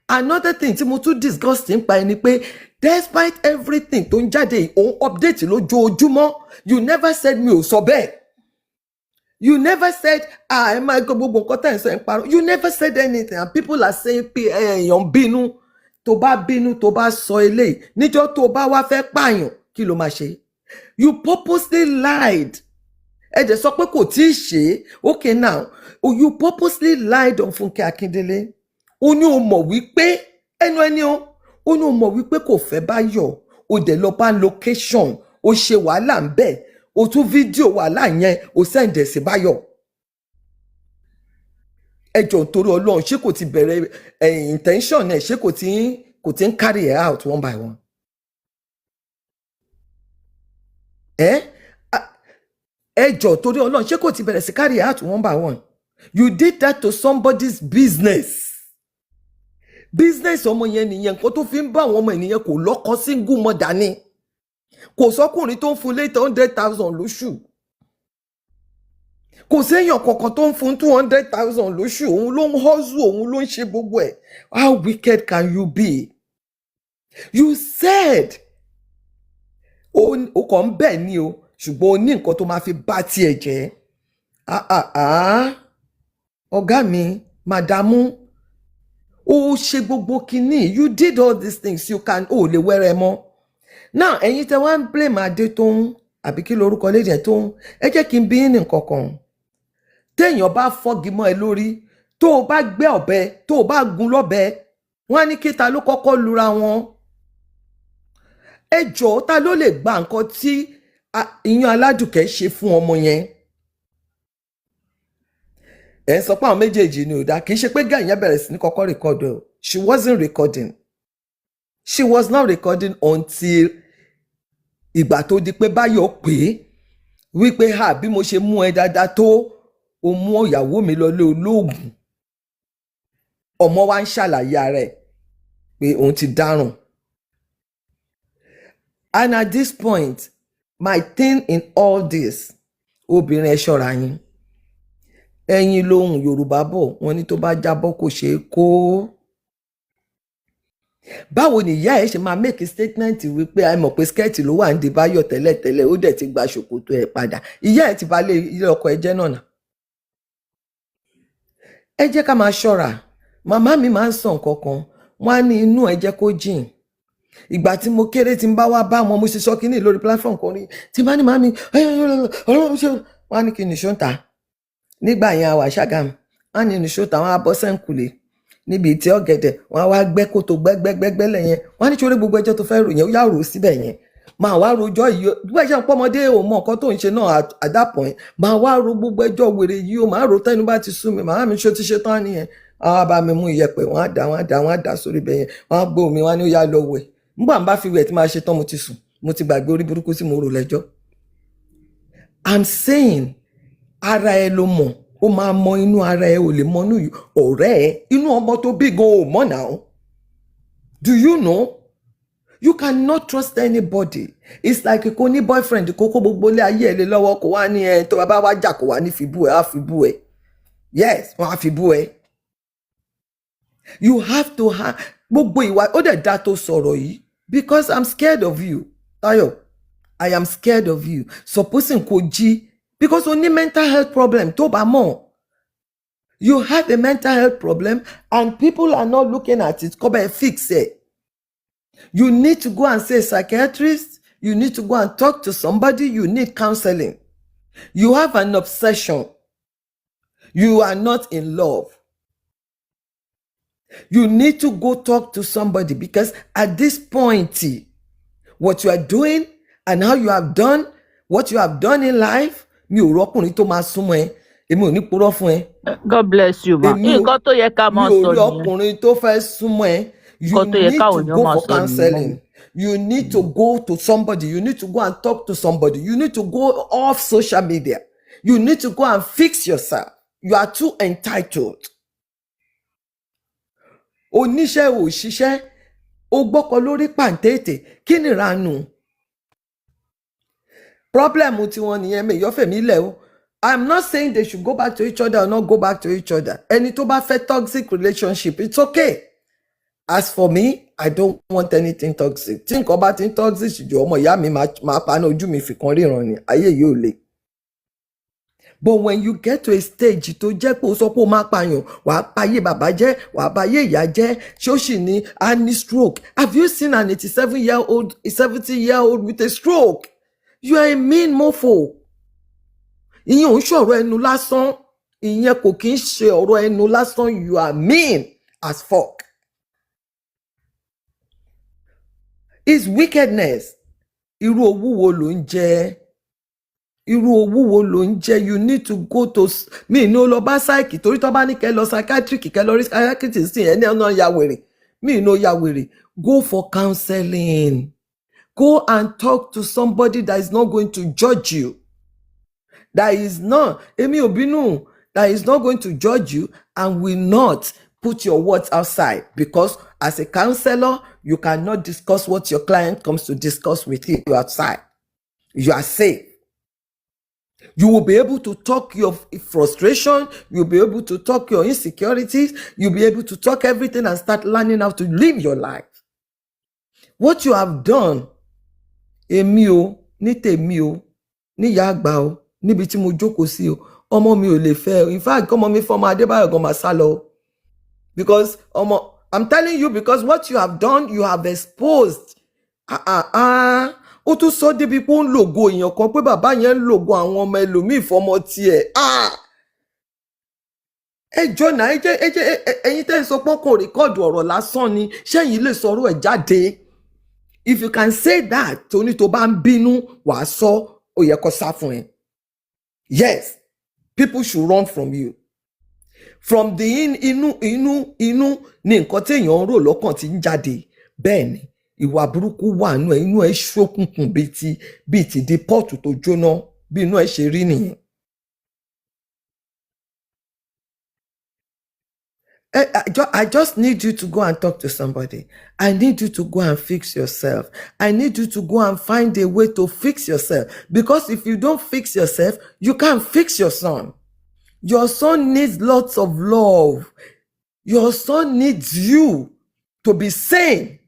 Another thing tí mo tún disgusting pa ẹni pé despite everything tó ń jáde òun update lójoojúmọ́, you never said mi ò sọ bẹ́ẹ̀. You never said, ẹ máa gbọ́ gbogbo nǹkan tẹ́ ẹ̀ sọ ẹ̀ ń parọ́. You never said anything and people are saying pé èèyàn bínú. Tó bá sọ eléyìí, níjọ́ tó bá wá fẹ́ pààyàn, kí ló máa ṣe? You purposely lied. Ẹ jẹ́ sọ pé kò tí ì ṣe. Okay now, you purposely lied on Fúnkẹ́ Akíndélé. Ó ní o mọ̀ wípé ẹni ó ní o mọ̀ wípé kò fẹ́ Báyọ̀. O dẹ̀ lọ bá location, o ṣe wàhálà ń bẹ̀. O tún fídíò wàhálà yẹn o sẹ́ǹdẹ̀ sí Báyọ̀. Ẹ jọ̀ọ́ nítorí Ọlọ́run ṣé kò ti bẹ̀rẹ̀ intention ẹ̀, ṣé kò ti ń carry it out one by one. Ẹ jọ̀ọ́ nítorí Ọlọ́run ṣé kò ti bẹ̀rẹ̀ sí carry it out one by one. You did that to somebody's business. Business ọmọ yẹn nìyẹn, nǹkan tó fi ń bá àwọn ọmọ ènìyàn kò lọ́kọ single mother ni. Kò sọ́kùnrin tó ń fún lé 100,000 lóṣù. Kò séèyàn kankan tó ń fún 200,000 lóṣù. Òun ló ń hustle, òun ló ń ṣe gbogbo ẹ̀. How wicked can you be? You said o kàn ń bẹ̀ ni o, ṣùgbọ́n o ní nǹkan tó máa fi bá tiẹ̀ jẹ́. Ọ̀gá mi, màdàmú, o ṣe gbogbo kinní. You did all these things. You can lè wẹ́rẹ́ mọ́. Now ẹ̀yin tẹ́ wá ń blame Adétóun àbí kí lorúkọ lédè Tóun, ẹ jẹ́ kí n bí ní nǹkan kan. Téèyàn bá fọ́gi mọ́ ẹ lórí, tó o bá gbé ọ̀bẹ, tó o bá gun lọ́bẹ, wọ́n á ní kí ta ló kọ́kọ́ lura wọn. Ẹ jọ̀ọ́ ta ló lè gba nǹkan tí Iyán Aládùkẹ́ ṣe fún ọmọ yẹn? ẹ ń sọ pé àwọn méjèèjì ni ò dá, kì í ṣe pé gẹ́ẹ̀ yẹn bẹ̀rẹ̀ sí ní kọ́kọ́ record o. She wasn't recording. She was not recording until ìgbà tó di pé Báyọ̀ pé wípé ha bí mo ṣe mú ẹ dáadáa tó o mú ìyàwó mi lọlé olóògùn. Ọmọ wa ń ṣàlàyé ara ẹ̀ pé òun ti dárùn. And at this point, my thing in all this, obìnrin ẹ ṣọ́ra yín. Ẹyin lóhùn Yorùbá bọ̀, wọ́n ní tó bá jábọ́ kò ṣeé kó. Báwo ni ìyá ẹ ṣe máa make statement wípé a mọ̀ pé skẹ́ẹ̀tì ló wà ń di Báyọ̀ tẹ́lẹ̀tẹ́lẹ̀ ó dẹ̀ ti gba ṣòkòtò ẹ̀ padà. Ìyá ẹ ti bá ilé ọkọ ẹ jẹ́ náà. Ẹ jẹ́ ká máa ṣọ́ra. Màmá mi máa ń sọ nǹkan kan, wọ́n á ní inú ẹ jẹ́ kó jìn. Ìgbà tí mo kéré tí n bá wá bá wọn, mo ṣe sọ kínní lórí platform kan rí, tí bá ní màmí wọ́n á ní kí ni ṣó ń ta. Nígbà yẹn àwa Ṣàgámù, wọ́n á ní nìṣó ta, wọ́n á bọ́ sẹ́ǹkùlé níbi ìtẹ́ ọ̀gẹ̀dẹ̀, wọ́n á wá gbẹ́ kòtò gbẹ́gbẹ́gbẹ́ lẹ́yìn, wọ́n á ní sórí gbogbo ẹjọ́ tó fẹ́ rò yẹn ó yà rò síbẹ̀ yẹn. Máa wá rojọ́ yìí ó, bí wọ́n ṣe ń pọ́mọdé ò mọ nǹkan tó ń ṣe náà at that point, máa wá ro gbogbo ẹjọ́ wèrè yìí ó, máa rò tẹ́nu bá ti sú mi, màmá mi ṣó ti ṣe tán nìyẹn. Àwọn á bá mi mú iyẹ̀pẹ̀, wọ́n á dà sórí ibẹ̀ yẹn, wọ́n á gbé omi, wọ́n á ní ó yá lọ wẹ̀. Nígbà ń bá fi wẹ̀ tí máa ṣe tán mo ti sùn, mo ti gbàgbé orí burúkú tí mo rò lẹ́jọ́. I'm saying ara ẹ ló mọ̀, ó máa mọ inú ara ẹ, ò lè mọ inú ọ̀rẹ́ ẹ, inú ọmọ tó bí gan ò mọ̀ náà. Do you know? You cannot trust anybody. It's like kò ní boyfriend kó kó gbogbo ilé ayé ẹ lé lọ́wọ́ kó wá ní ẹ tó bá wá jà kó wá ní fi bú ẹ, á fi bú ẹ. Yes, wọ́n á fi bú ẹ. You have to have gbogbo ìwà ó dẹ̀ dá tó sọ̀rọ̀ yìí because I'm scared of you. Tayo, I am scared of you. Supposing kò jí because o ní mental health problem tó bá mọ̀. You have a mental health problem and people are not looking at it. Kó bá ẹ fix ẹ. You need to go and see a psychiatrist. You need to go and talk to somebody. You need counseling. You have an obsession. You are not in love. You need to go talk to somebody because at this point, what you are doing and how you have done, what you have done in life, mi ò rọ́kùnrin tó máa súnmọ́ ẹ, èmi ò ní purọ́ fún ẹ. God bless you, ma. Nǹkan tó yẹ ká máa sọ nìyẹn. Mi ò rí ọkùnrin tó fẹ́ súnmọ́ ẹ. You need to go for counseling. You need to go to somebody. You need to go and talk to somebody. You need to go off social media. You need to go and fix yourself. You are too entitled. Oníṣẹ́ ò ṣiṣẹ́, ó gbọ́kọ lórí pàǹtẹ́ẹ̀tẹ̀, kí ni ìranù? Problem tí wọ́n nìyẹn mi yọ́fẹ̀ mi lẹ̀ o. I'm not saying they should go back to each other or not go back to each other. Ẹni tó bá fẹ́ toxic relationship, it's okay. As for me, I don't want anything toxic. Tí nǹkan bá ti ń toxic jù ọmọ ìyá mi máa paná ojú mi fi kan ríran ni, ayé yìí ò le. But when you get to a stage tó jẹ́ pé o sọ pé o máa pààyàn, wàá payé bàbá jẹ́, wàá payé ìyá jẹ́, ṣé ó sì ní a ní stroke. Have you seen an 87-year-old, a 70-year-old with a stroke? You are a mean mofo. Ìyẹn ò ń ṣọ̀rọ̀ ẹnu lásán. Ìyẹn kò kí ń ṣe ọ̀rọ̀ ẹnu lásán. You are mean as fuck. It's wickedness. Irú owó wo ló ń jẹ? Irú owó wo ló ń jẹ? You need to go to mi ní o lọ bá psyche torí tó bá ní kẹ́ lọ psychiatric kẹ́ lọ rí psychiatrist sí ẹni ọ̀nà ya wèrè. Mi ní o ya wèrè. Go for counseling. Go and talk to somebody that is not going to judge you. That is not, èmi ò bínú, that is not going to judge you and will not put your words outside because as a counselor, you cannot discuss what your client comes to discuss with you outside. You are safe. You will be able to talk your frustration. You'll be able to talk your insecurities. You'll be able to talk everything and start learning how to live your life. What you have done, èmi o, ní tèmi o, ní ìyá àgbà o, níbi tí mo jókòó sí o, ọmọ mi ò lè fẹ́ o. In fact, ọmọ mi fọmọ Adébáyọ̀ gan máa sá lọ. Because I'm telling you, because what you have done, you have exposed. Ó tún sọ débi pé ó ń lògo èèyàn kan pé bàbá yẹn ń lògo àwọn ọmọ ẹlòmíì fọmọ tiẹ̀. Ẹjọ́ náà ẹ̀yin tẹ́ ń sọ pé kò rìkọ́ọ̀dù ọ̀rọ̀ lásán ni ṣẹ́yìn lè sọ̀rọ̀ ẹ̀ jáde. If you can say that, tóní tó bá ń bínú wàá sọ ó yẹ kó sá fún ẹ. Yes, people should run from you. from the inú ní nǹkan tí èèyàn ń rò lọ́kàn tí ń jáde. Bẹ́ẹ̀ ni ìwà burúkú wà nínú ẹ̀, inú ẹ̀ ṣókùnkùn bíi ti di pọ́ọ̀tù tó jóná, bí inú ẹ̀ ṣe rí nìyẹn. I just need you to go and talk to somebody. I need you to go and fix yourself. I need you to go and find a way to fix yourself. Because if you don't fix yourself, you can't fix your son. Your son needs lots of love. Your son needs you to be sane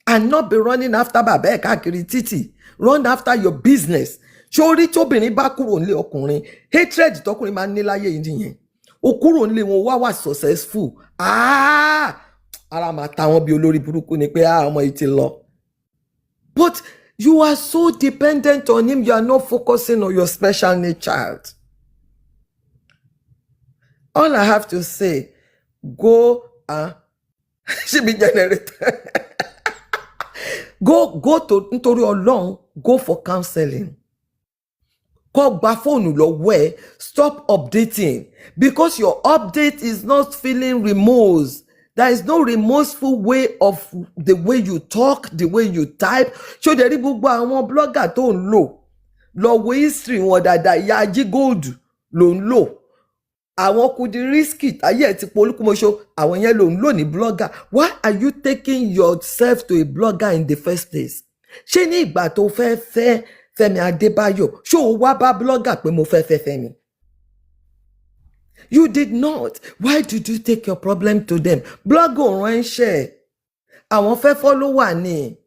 and not be running after bàbá ẹ̀ káàkiri títì. Run after your business. Ṣorí tóbìnrin bá kúrò nílé ọkùnrin, hatred tọkùnrin máa ń ní láyé yìí nìyẹn. Ó kúrò nílé wọn wá successful. Ara máa ta wọn bí olórí burúkú ni pé ọmọ yìí ti lọ. But you are so dependent on him, you are not focusing on your special need child. All I have to say, go she be generator. Go to nítorí Ọlọ́run, go for counseling. Kó gba fóònù lọ́wọ́ ẹ̀, stop updating because your update is not feeling remorse. There is no remorseful way of the way you talk, the way you type. Ṣó dẹ̀ rí gbogbo àwọn blogger tó ń lọ wo history wọn dáadáa, ìyá ají gold ló ń lò. Àwọn kudi risky ayé ẹ̀ ti polúkúmọṣọ, àwọn yẹn ló ń lò ní blogger. Why are you taking yourself to a blogger in the first place? Ṣé ní ìgbà tó fẹ́ Fẹ́mi Adébáyọ̀, ṣó o wá bá blogger pé mo fẹ́ Fẹ́mi? You did not. Why did you take your problem to them? Blogger ò ránṣẹ́. Àwọn fẹ́ follower ni.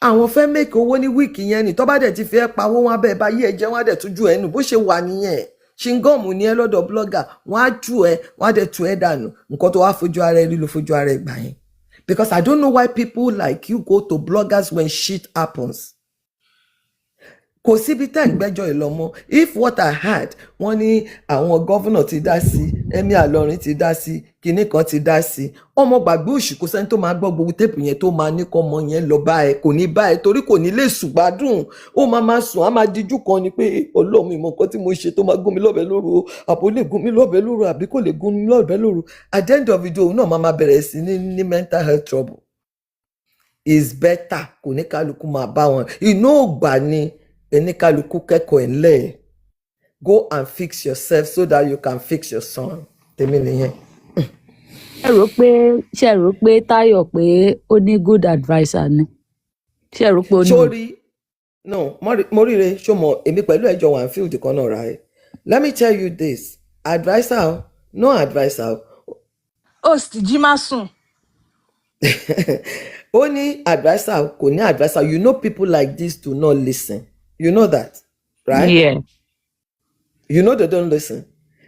Àwọn fẹ́ make owó ní wíìkì yẹn ni. Tó bá dẹ̀ ti fẹ́ pawó wọn bẹ́ẹ̀ bá yí ẹ jẹ́ wọn á dẹ̀ tún ju ẹnu bó ṣe wà nìyẹn. Ṣingọ́ọ̀mù ni ẹ lọ́dọ̀ blogger, wọ́n á tú ẹ, wọ́n á dẹ̀ tú ẹ dànù. Nǹkan tó wá fojú ara ẹ rí ló fojú ara ẹ gbà yẹn. Because I don't know why people like you go to bloggers when shit happens. Kò síbi tẹ́ ń gbẹ́jọ́ ìlọ́mọ. If what I had, wọ́n ní àwọn gọ́vùnà ti dá sí, Emir Ìlọrin ti dá sí, kinní kan ti dá sí. Ọmọ gbàgbé òṣì kò sẹ́ni tó máa gbọ́ gbogbo téèpù yẹn tó máa ní kọ́ ọmọ yẹn lọ bá ẹ, kò ní bá ẹ torí kò ní lè sùn gbádùn. Ó máa sùn, á máa dijú kan ni pé Ọlọ́run ìmọ̀ nǹkan tí mo ṣe tó máa gún mi lọ́bẹ lóru o, àbò lè gún mi lọ́bẹ lóru àbí kò lè gún mi lọ́bẹ lóru. At the end of the day, òun náà máa bẹ̀rẹ̀ sí ní mental health trouble. Is better kò ní kálukú máa bá wọn. Inú ògbà ni ẹnìkálukú kẹ́kọ̀ọ́ ẹ̀lẹ́. Go and fix yourself so that you can fix your son. Tèmi nìyẹn. Ṣé ẹ rò pé Táyọ̀ pé ó ní good adviser ni? Ṣé ẹ rò pé ó ní? Sórí no mo ríre ṣó mọ èmi pẹ̀lú ẹjọ́ wà ń field kan náà right? Let me tell you this, adviser no adviser. Host Jimasun. Ó ní adviser kò ní adviser. You know people like this do not listen. You know that, right? Yeah. You know they don't listen.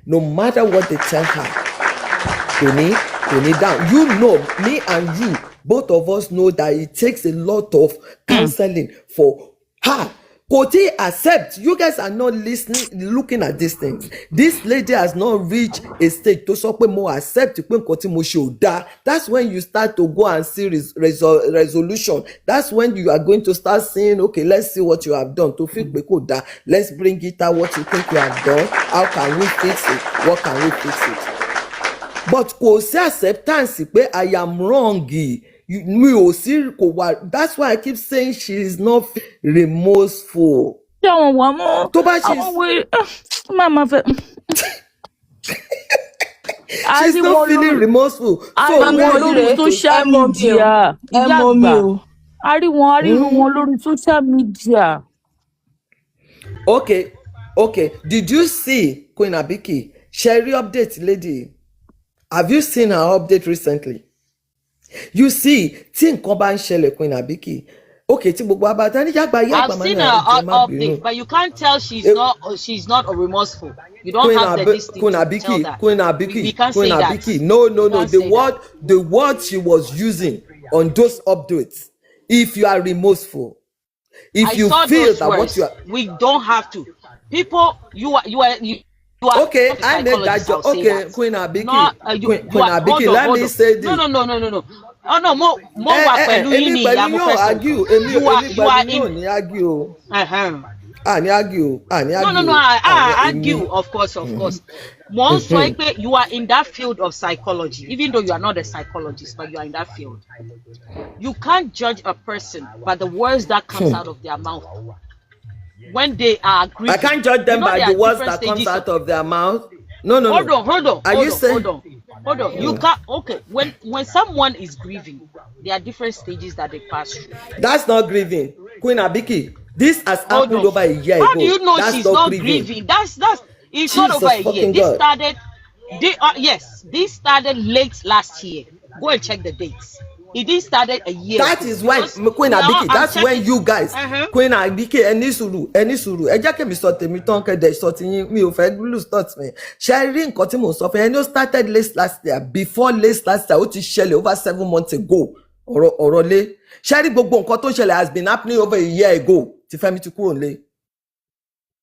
No matter what they tell her, kò ní down. You know, me and you, both of us know that it takes a lot of counseling for her. Kò tí accept. You guys are not listening, looking at these things. This lady has not reached a stage to sọ pé mo accept pé nǹkan tí mo ṣe ò dáa. That's when you start to go and see resolution. That's when you are going to start saying, okay, let's see what you have done. To fix pé kò dáa. Let's bring it out what you think you have done. How can we fix it? What can we fix it? But kò sí acceptance pé I am wrong. Mi ò sí kò wá. That's why I keep saying she is not remorseful. Ṣé àwọn wà mọ́? Tó bá ṣe Àwọn wẹ̀ máa fẹ́. she's not feeling remorseful. So Àwọn lórí social media. Ìyá àgbà. A rí wọn lórí social media. Okay. Did you see Queen Abiki? Sherry update lady. Have you seen her update recently? You see, tí nǹkan bá ń ṣẹlẹ̀ Queen Abiki. Okay, tí gbogbo abata ní yàgbà I've seen her update, but you can't tell she's not remorseful. You don't have the distance to tell that. Queen Abiki. We can't say that. No. The word she was using on those updates. If you are remorseful, if you feel that what you are, we don't have to. People, you are. Okay, I made that job. Okay, Queen Abiki. Queen Abiki, let me say this. No. Oh no, mo wa pẹ̀lú yín ni ìyá mo fẹ́ sọ. argue. argue. No. I argue, of course. Once you are in that field of psychology, even though you are not a psychologist, but you are in that field. You can't judge a person by the words that comes out of their mouth when they are grieving. I can't judge them by the words that comes out of their mouth. No. Hold on. Are you saying? Hold on. You can't. Okay. When someone is grieving, there are different stages that they pass through. That's not grieving, Queen Abiki. This has happened over a year ago. How do you know that's she's not grieving? That's it's not over a year. This started. This started late last year. Go and check the dates. It didn't started a year. That is when Queen Abiki. That's when you guys, Queen Abiki, any suru. Ẹ jẹ́ kí mi sọ tèmi tán kẹ́dẹ̀ sọ ti yín, mi ò fẹ́ lose thoughts mi. Sharing nǹkan tí mo sọ fún ẹni ó started last year. Before last year, ó ti ṣẹlẹ̀ over 7 months ago. Ọ̀rọ̀ lé. Sharing gbogbo nǹkan tó ṣẹlẹ̀ has been happening over a year ago. Tí Fẹ́mi ti kúrò lé.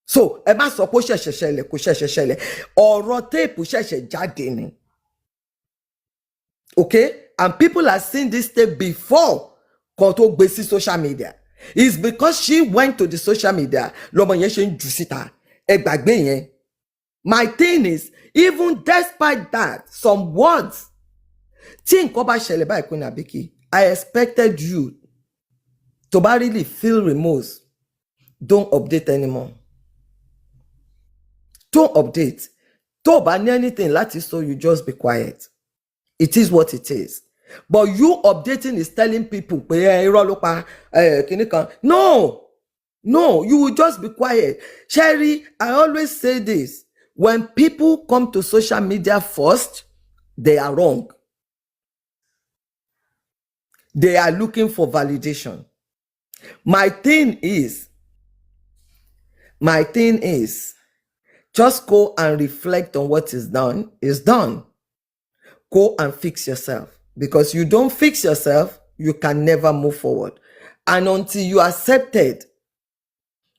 So ẹ má sọ pé ó ṣẹ̀ṣẹ̀ ṣẹlẹ̀ kò ṣẹ̀ṣẹ̀ ṣẹlẹ̀. Ọ̀rọ̀ téèpù ṣẹ̀ṣẹ̀ jáde ni. Okay? And people have seen this tape before Konto Gbesi social media. It's because she went to the social media. Lomo yen se nju síta. Ẹ gbàgbé yẹn. My thing is, even despite that, some words. Tí nǹkan bá ṣẹlẹ̀ báyìí Queen Abiki, I expected you to really feel remorse. Don't update anymore. Don't update. Tó bá ní anything láti sọ, you just be quiet. It is what it is. But you updating is telling people, no, you will just be quiet. Sherry, I always say this. When people come to social media first, they are wrong. They are looking for validation. My thing is, just go and reflect on what is done. Go and fix yourself. Because you don't fix yourself, you can never move forward. And until you accepted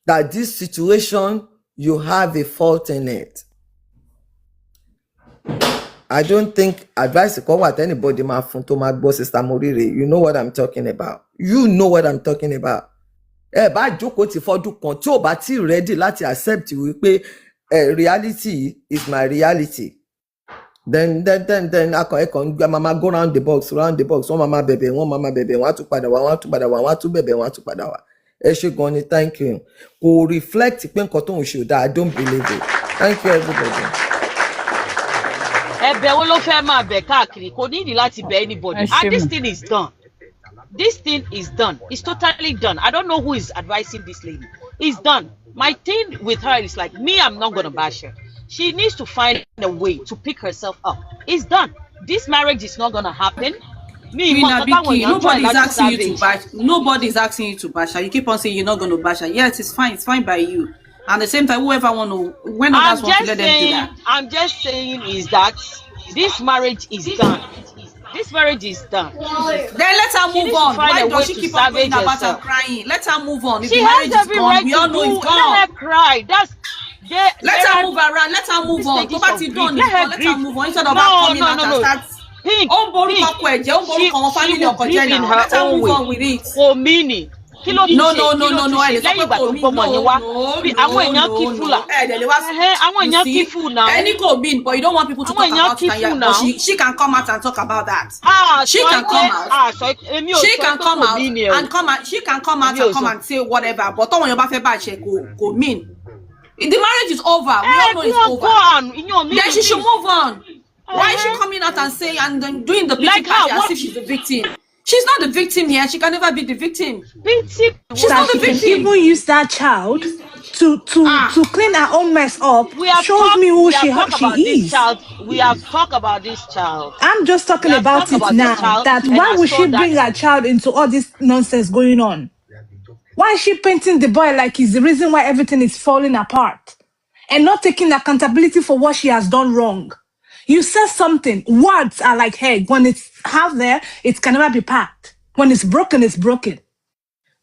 that this situation, you have a fault in it. I don't think advice is what anybody ma fun to ma gbo Sister Morire. You know what I'm talking about. You know what I'm talking about. Ba jókòó ti fọ́dún kan tí ó bá ti ready láti accept wípé reality is my reality. Then I can mama go round the box. One mama bebe, want to padà wá. Ẹ ṣé gan ni, thank you. Kò reflect pé nǹkan tó ń ṣe that I don't believe it. Thank you everybody. Ẹ̀bẹ̀ wo ló fẹ́ máa bẹ̀ káàkiri? Kò ní láti bẹ̀ anybody. And this thing is done. This thing is done. It's totally done. I don't know who is advising this lady. It's done. My thing with her is like, me, I'm not gonna bash her. She needs to find a way to pick herself up. It's done. This marriage is not gonna happen. Nobody's asking you to bash. Nobody's asking you to bash her. You keep on saying you're not gonna bash her. Yes, it's fine. It's fine by you. And at the same time, whoever want to, when others want to let them do that. I'm just saying is that this marriage is done. This marriage is done. Then let her move on. Why does she keep on going about and crying? Let her move on. If the marriage is gone, we all know it's gone. Let her cry. Let her move around. Let her move on. Go back to done. Let her move on instead of her coming out and start. She will grieve in her own way. For meaning. No. Any go mean, but you don't want people to talk about it. But she can come out and talk about that. She can come out. She can come out and come out. She can come out and come and say whatever. But don't want your back go mean. The marriage is over. We all know it's over. Then she should move on. Why is she coming out and saying and then doing the pity party as if she's the victim? She's not the victim here. She can never be the victim. She's not the victim. She can even use that child to clean her own mess up. Shows me who she is. We have talked about this child. I'm just talking about it now. That why would she bring her child into all this nonsense going on? Why is she painting the boy like he's the reason why everything is falling apart and not taking accountability for what she has done wrong? You said something. Words are like egg. When it's half there, it can never be packed. When it's broken, it's broken.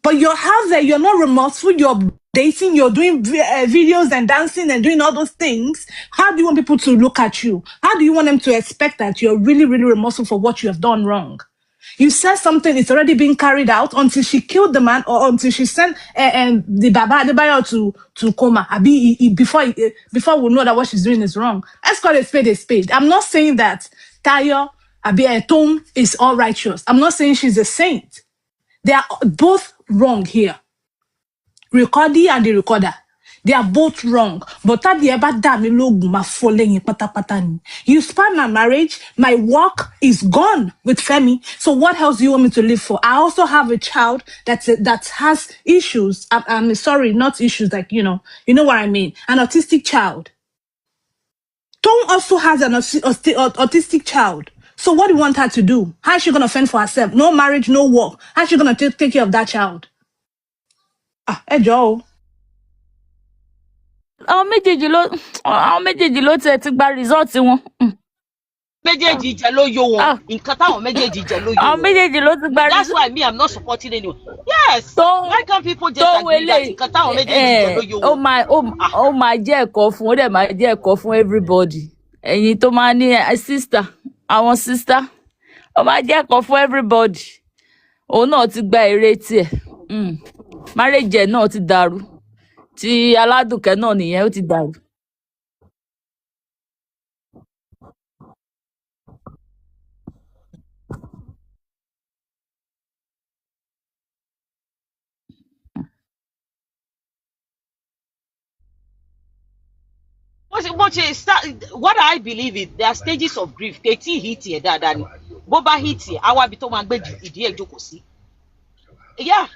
But you're half there. You're not remorseful. You're dating. You're doing videos and dancing and doing all those things. How do you want people to look at you? How do you want them to expect that you're really, really remorseful for what you have done wrong? You said something, it's already been carried out until she killed the man or until she sent the Baba Adebayo to coma. Before we know that what she's doing is wrong. Let's call a spade a spade. I'm not saying that Tayo Toun is all righteous. I'm not saying she's a saint. They are both wrong here. Recordee and the recorder. They are both wrong. But you span my marriage, my work is gone with Femi. So what else do you want me to live for? I also have a child that has issues. I'm sorry, not issues like, you know what I mean. An autistic child. Tom also has an autistic child. So what do you want her to do? How is she going to fend for herself? No marriage, no work. How is she going to take care of that child? Joe. àwọn méjèèjì ló tiẹ̀ ti gba result wọn. méjèèjì jẹ ló yó wọn nǹkan táwọn méjèèjì jẹ ló yó àwọn wọn. méjèèjì ló ti gba That's why me I'm not supporting anyone. Yes. Why can't people just agree that nǹkan táwọn méjèèjì jẹ ló yó wọn? ó máa jẹ́ ẹ̀kọ́ fún ó dẹ̀ máa jẹ́ ẹ̀kọ́ fún everybody. ẹ̀yin tó máa ní sister àwọn sister ó máa jẹ́ ẹ̀kọ́ fún everybody. òun náà ti gba èrè tiẹ̀. marriage ẹ̀ náà ti dàrú. ti aládùnkẹ́ náà nìyẹn ó ti dàrú. What I believe is there are stages of grief. Keti hit here, dadani. Boba hit here. Awa bito mangbe idi ejoko si. Yeah.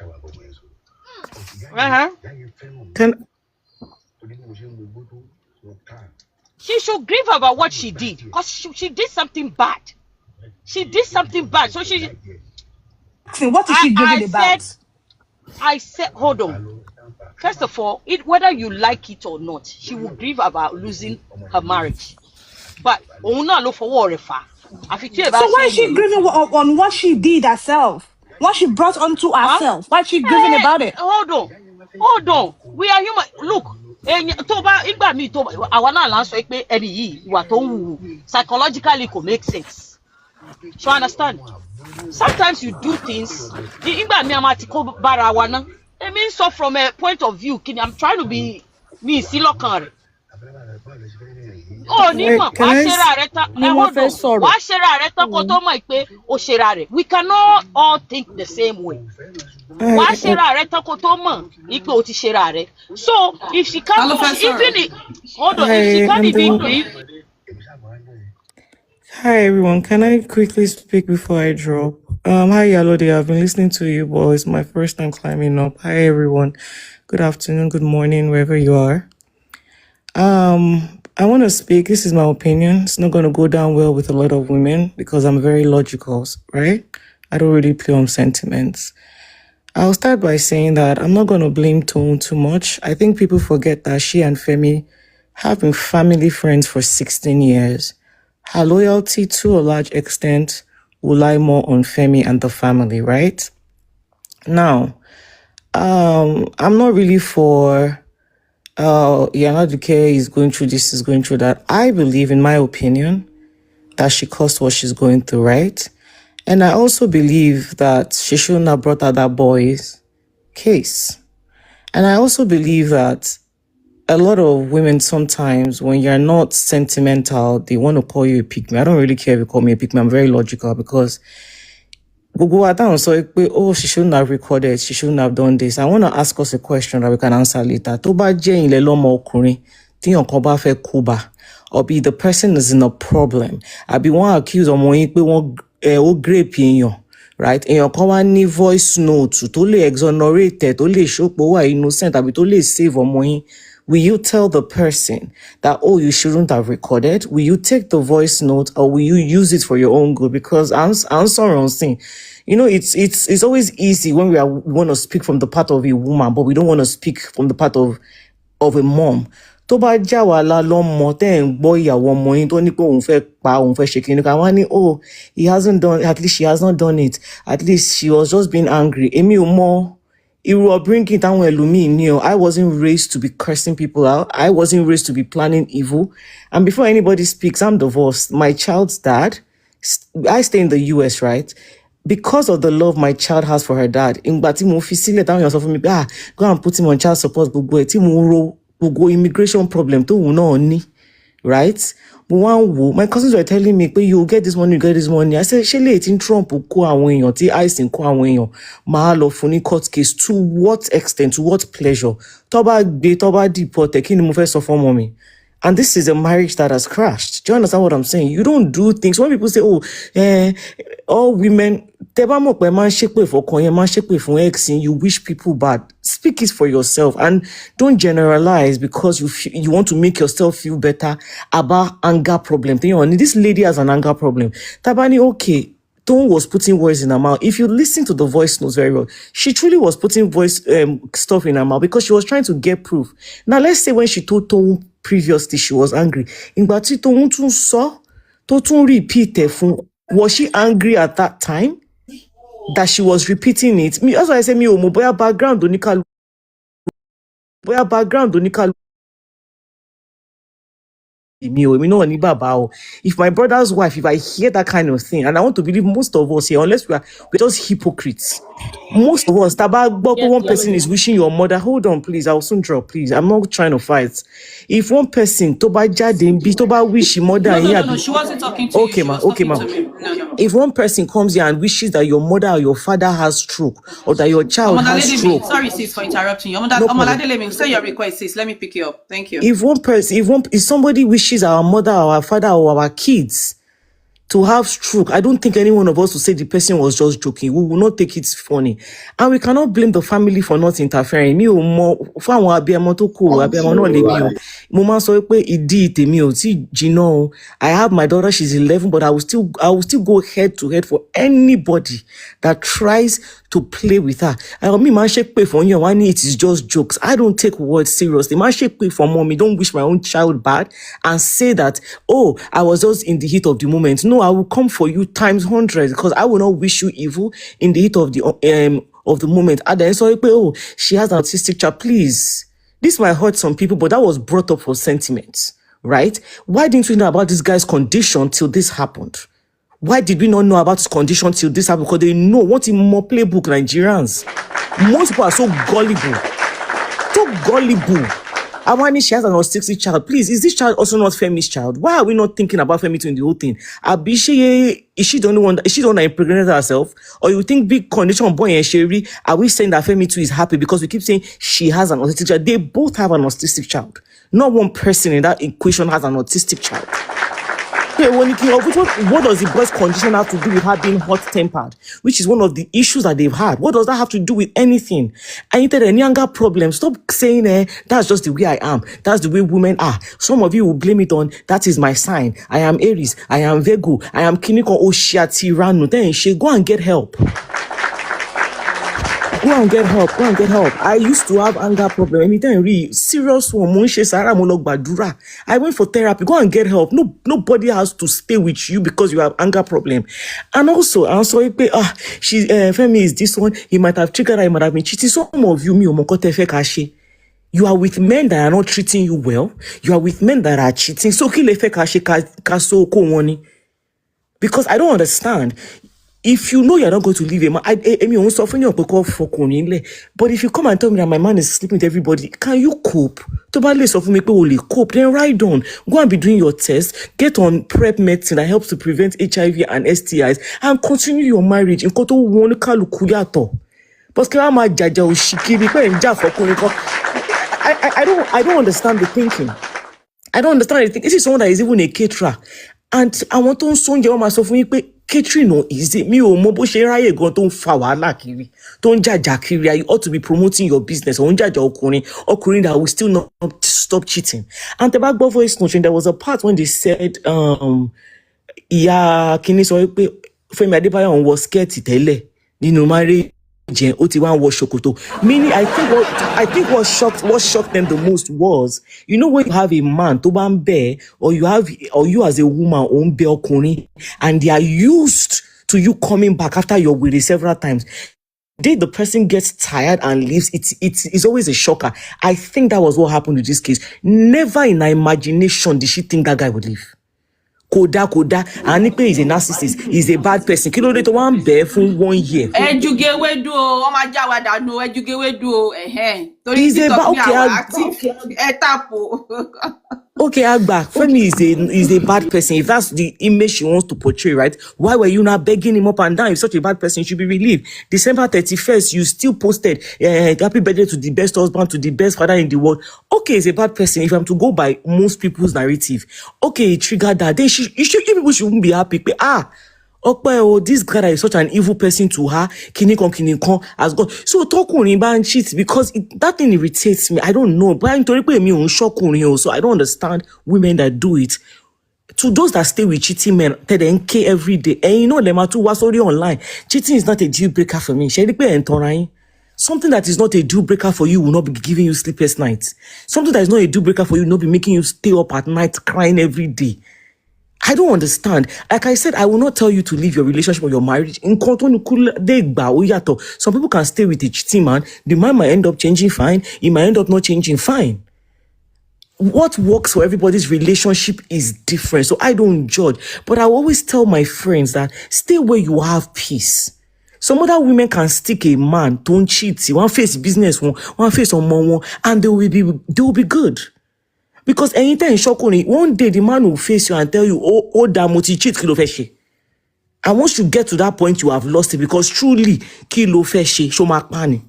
She should grieve about what she did because she did something bad. She did something bad. So she. What is she grieving about? I said, hold on. First of all, whether you like it or not, she will grieve about losing her marriage. But so why is she grieving on what she did herself? What she brought onto herself? Why is she grieving about it? Hold on. We are human. Look, psychologically it could make sense. So understand? Sometimes you do things. I mean, so from a point of view, I'm trying to be me silokan. Oh, Nima, we cannot all think the same way. So if she can't even grieve. Hi everyone, can I quickly speak before I drop? Hi Iyalode, I've been listening to you, but it's my first time climbing up. Hi everyone, good afternoon, good morning, wherever you are. I want to speak. This is my opinion. It's not going to go down well with a lot of women because I'm very logical, right? I don't really play on sentiments. I'll start by saying that I'm not going to blame Toun too much. I think people forget that she and Femi have been family friends for 16 years. Her loyalty, to a large extent, will lie more on Femi and the family, right? Now, I'm not really for Iyalode is going through this, is going through that. I believe, in my opinion, that she caused what she's going through, right? And I also believe that she shouldn't have brought out that boy's case. And I also believe that a lot of women sometimes, when you're not sentimental, they want to call you a pick me. I don't really care if you call me a pick me. I'm very logical because oh, she shouldn't have recorded, she shouldn't have done this. I want to ask us a question that we can answer later. Or be the person is in a problem. I be one accused of one grape right? And your company voice note to totally exonerated, totally show power innocent, I be totally save or money. Will you tell the person that, oh, you shouldn't have recorded? Will you take the voice note or will you use it for your own good? Because I'm sorry on saying, you know, it's always easy when we want to speak from the part of a woman, but we don't want to speak from the part of a mom. Tó bá já wa la lọ́mọ tẹ́ ń gbọ́ ìyàwó ọmọ yín tó ní pé òun fẹ́ pa òun fẹ́ ṣe kíni kan wá ní oh he hasn't done, at least she has not done it, at least she was just being angry. Èmi ò mọ irú upbringing táwọn ẹlòmíì ní o. I wasn't raised to be cursing people out. I wasn't raised to be planning evil. And before anybody speaks, I'm divorced. My child's dad, I stay in the US, right? because of the love my child has for her dad, ìgbà tí mo fi sílẹ̀ táwọn èèyàn sọ fún mi pé go and put him on child support gbogbo ẹ̀ tí mo ro gbogbo immigration problem tóun náà ní, right? My cousins were telling me, you get this money, you get this money. I said, ṣé lè tí Trump kó àwọn èèyàn, tí ICE kó àwọn èèyàn, máa lọ fún ní court case, to what extent, to what pleasure? Tó bá deport, kí ni mo fẹ́ sọ fún ọmọ mi? And this is a marriage that has crashed. Do you understand what I'm saying? You don't do things. When people say, all women, tẹ́ bá mọ̀ pé máa ń ṣépè fọ́kọ yẹn, máa ń ṣépè fún ex, you wish people bad. Speak it for yourself and don't generalize because you want to make yourself feel better about anger problem. This lady has an anger problem. Tabani, okay. Toun was putting words in her mouth. If you listen to the voice notes very well, she truly was putting stuff in her mouth because she was trying to get proof. Now, let's say when she told Toun previously, she was angry. Ìgbà tí Toun tún sọ, tó tún repeat ẹ̀ fún, was she angry at that time that she was repeating it? That's why I say, bóyá background oníkálukú, if my brother's wife, if I hear that kind of thing, and I want to believe most of us here, unless we're just hypocrites, most of us, one person is wishing your mother, hold on please, I'll soon drop, please, I'm not trying to fight. If one person wish your mother, no, she wasn't talking to okay, you. Ma. No. If one person comes here and wishes that your mother or your father has stroke, or that your child has stroke, sorry sis for interrupting you. Let me send your request, sis. Let me pick you up. Thank you. If somebody wishes our mother or our father or our kids to have stroke, I don't think any one of us will say the person was just joking. We will not take it funny. And we cannot blame the family for not interfering. I have my daughter, she's 11, but I will still go head to head for anybody that tries to play with her. It is just jokes. I don't take words seriously. For mommy, don't wish my own child bad and say that, I was just in the heat of the moment. No, I will come for you times 100 because I will not wish you evil in the heat of the moment. And then she has an autistic child. Please, this might hurt some people, but that was brought up for sentiment, right? Why didn't we know about this guy's condition till this happened? Why did we not know about his condition till this happened? Because they know what in more playbook Nigerians. Most people are so gullible. Awani, she has an autistic child. Please, is this child also not Femi's child? Why are we not thinking about Femi in the whole thing? Is she the only one that impregnated herself? Or you think big condition boy and Sherry, are we saying that Femi too is happy because we keep saying she has an autistic child? They both have an autistic child. Not one person in that equation has an autistic child. What does the boy's condition have to do with her being hot-tempered, which is one of the issues that they've had? What does that have to do with anything? And if there are any anger problems, stop saying, that's just the way I am. That's the way women are. Some of you will blame it on, that is my sign. I am Aries. I am Virgo. I am Kiniko Oshiati Ranu. Then she go and get help. Go and get help. I used to have anger problem. Anytime really serious one, I went for therapy. Go and get help. Nobody has to stay with you because you have anger problem. And also, she's Femi is this one. He might have triggered her. He might have been cheating. Some of you, you are with men that are not treating you well. You are with men that are cheating. So because I don't understand. If you know you're not going to leave a man, but if you come and tell me that my man is sleeping with everybody, can you cope? Cope, then ride on. Go and be doing your test, get on PrEP medicine that helps to prevent HIV and STIs, and continue your marriage. But I don't understand the thinking. I don't understand the thinking. This is someone that is even a caterer. And I want to say myself, catering no easy. Me o mo bo se ráyè gan tó ń fa wàhálà kiri, tó ń jàjà kiri. You ought to be promoting your business. O ń jàjà ọkùnrin that will still not stop cheating. And the back voice note, there was a part when they said, ìyá kìíní sọ pé Fẹ́mi Adébáyọ̀ was scared tẹ́lẹ̀ nínú marriage. Meaning, I think what shocked them the most was, when you have a man to bear, or you as a woman own bear kuni, and they are used to you coming back after you're with it several times. The person gets tired and leaves. It's always a shocker. I think that was what happened in this case. Never in her imagination did she think that guy would leave. Koda, and he is a narcissist, he's a bad person. Kí ló dé tó wá ń bẹ̀ fún 1 year. Ejugewedu o, ó máa já wa dànù Ejugewedu o, torí He's a TikTok mi okay, àwa active, tap o. Okay, Agba, Femi is a bad person. If that's the image she wants to portray, right? Why were you not begging him up and down? If such a bad person, you should be relieved. December 31st, you still posted happy birthday to the best husband, to the best father in the world. Okay, he's a bad person. If I'm to go by most people's narrative, okay, it triggered that. Then people shouldn't be happy. This guy is such an evil person to her. Kinikon has gone. So tokurin ban cheat because that thing irritates me. I don't know. But I'm so I don't understand women that do it. To those that stay with cheating men, they then care every day. And you know, them are too was already online. Cheating is not a deal breaker for me. Something that is not a deal breaker for you will not be giving you sleepless nights. Something that is not a deal breaker for you will not be making you stay up at night crying every day. I don't understand. Like I said, I will not tell you to leave your relationship or your marriage. Some people can stay with a cheating man. The man might end up changing fine. He might end up not changing fine. What works for everybody's relationship is different. So I don't judge. But I always tell my friends that stay where you have peace. Some other women can stick a man, don't cheat, one face business, one face on one, and they will be good. Because anytime one day the man will face you and tell you, oh, damn, cheat, kilo feshe. And once you get to that point, you have lost it because truly, kilo feshe, shomakmani.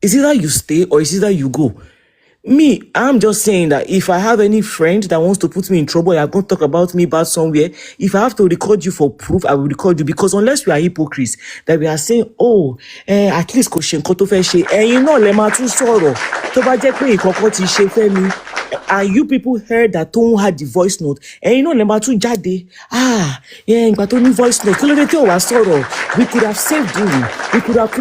It's either you stay or it's either you go. Me, I'm just saying that if I have any friend that wants to put me in trouble, you're going to talk about me bad somewhere. If I have to record you for proof, I will record you because unless we are hypocrites, that we are saying, at least question koto feshe, and you know, lema tu soro, to ba je pe ikoko ti se femi. And you people heard that Toun had the voice note. And you know, number 2 jade. But only voice note. We could have saved him. We could have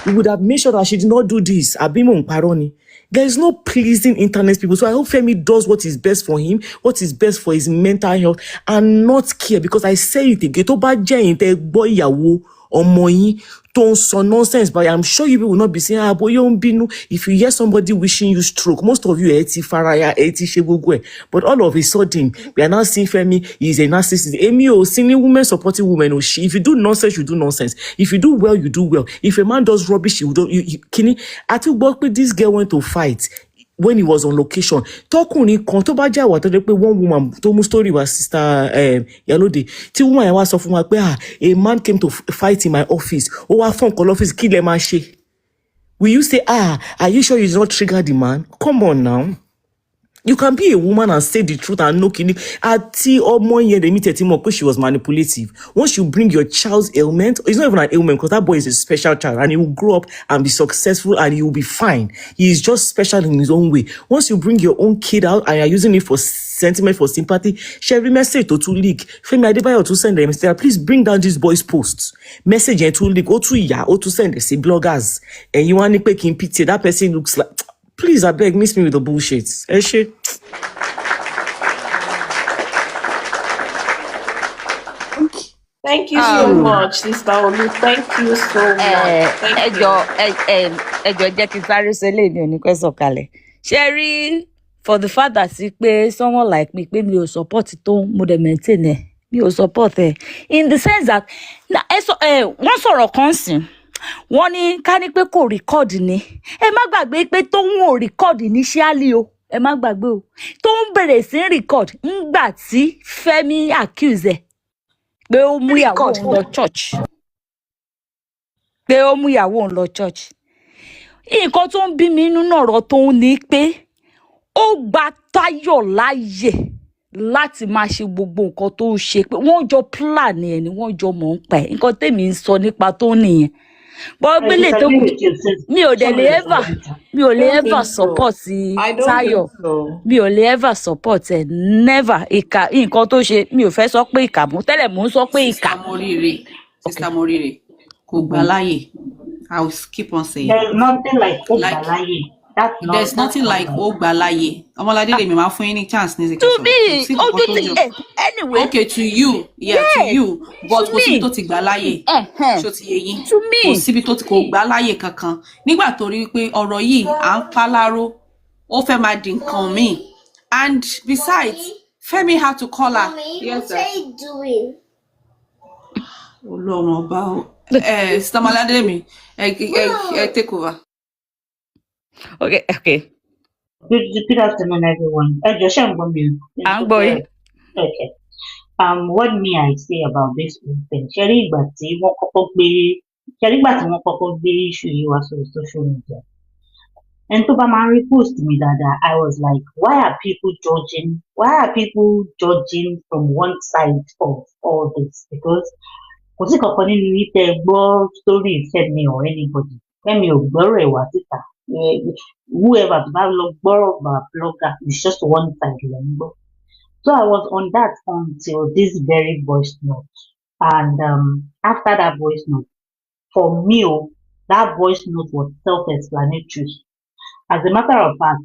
we would have made sure that she did not do this. There is no pleasing internet people. So I hope Femi does what is best for him, what is best for his mental health, and not care. Because I say it again, to ba je inte boy yawo omo yin don't so nonsense, but I'm sure you will not be saying, if you hear somebody wishing you stroke, most of you but all of a sudden, we are now seeing Femi, he's a narcissist. Emi, singing women, supporting women, if you do nonsense, you do nonsense. If you do well, you do well. If a man does rubbish, I think this girl went to fight when he was on location. One woman told me story was Sister Iyalode. Woman was of a man came to fight in my office. Office kill. Will you say, are you sure you did not trigger the man? Come on now. You can be a woman and say the truth and no killing. She was manipulative. Once you bring your child's ailment, it's not even an ailment because that boy is a special child and he will grow up and be successful and he will be fine. He is just special in his own way. Once you bring your own kid out and you're using it for sentiment, for sympathy, share a message to leak. Femi Adebayo to send them, please bring down this boy's posts. Message and to leak, or to send, say bloggers. And you want to make him pity, that person looks like... Please, I beg, miss me with the bullshit. Eshe. Thank you so much, Sister Olu. Thank you so much. Thank you. Jẹ́ kí sáré ṣe lè ní oníkwẹ́sọ̀ kalẹ̀. Sherry, for the fact that someone like me, mi ò support Toun, mo dẹ̀ maintain ẹ̀, mi ò support ẹ̀. In the sense that, wọ́n sọ̀rọ̀ kan sìn. Wọ́n ní ká ní pé kò record ni. Ẹ má gbàgbé pé Toun ò record initially o. Ẹ má gbàgbé o. Toun bẹ̀rẹ̀ sí record ńgbà tí Femi accuse ẹ̀ pé ó mú ìyàwó òun lọ church. Pé ó mú ìyàwó òun lọ church. Nǹkan tó ń bí mi nínú ọ̀rọ̀ Toun ni pé ó gba Táyọ̀ láàyè láti máa ṣe gbogbo nǹkan tó ń ṣe pé wọ́n jọ plan ẹ̀ ni wọ́n jọ mọ̀ ń pa ẹ̀. Nǹkan tèmi ń sọ nípa Toun nìyẹn. But gbélé tó kù mi ò lè ever support Táyọ̀. Mi ò lè ever support ẹ̀, never. Ìkà nǹkan tó ṣe mi ò fẹ́ sọ pé ìkà mú tẹ́lẹ̀ mò ń sọ pé ìkà. Sister Morire kò gbà láyè. I will keep on saying. There's nothing like ó gbà láyè. There's nothing like ó gbà láyè. Ọmọládé lè mi máa fún yín ní chance ní to me anyway. Okay, to you, to you, but kò síbi tó ti gbà láyè. Ṣó ti yé yín? To me, kò síbi tó ti kò gbà láyè kankan. Nígbà tó rí pé ọ̀rọ̀ yìí à ń paláró, ó fẹ́ máa di nǹkan míì. And besides, Femi had to call her. Mommy, Yes, what are you doing? Ọlọ́run ọba o. Stamalade, take over. Okay. Good afternoon, everyone. Josh, I'm going to Boy. Okay. What may I say about this whole thing? Sherry Bati, wọ́n kọ́kọ́ gbé issue yìí wá sórí social media. And tó bá máa ń repost mi dáadáa, I was like, why are people judging from one side of all this? Because kò sí kankan nínú yín tẹ́ gbọ́ story Fẹ́mi or anybody. Fẹ́mi ò gbọ́rọ̀ ẹ̀ wá síta. Whoever tó bá lọ gbọ́rọ̀ bá blogger, it's just one side ló ń gbọ́. So I was on that until this very voice note. And after that voice note, for me, that voice note was self-explanatory. As a matter of fact,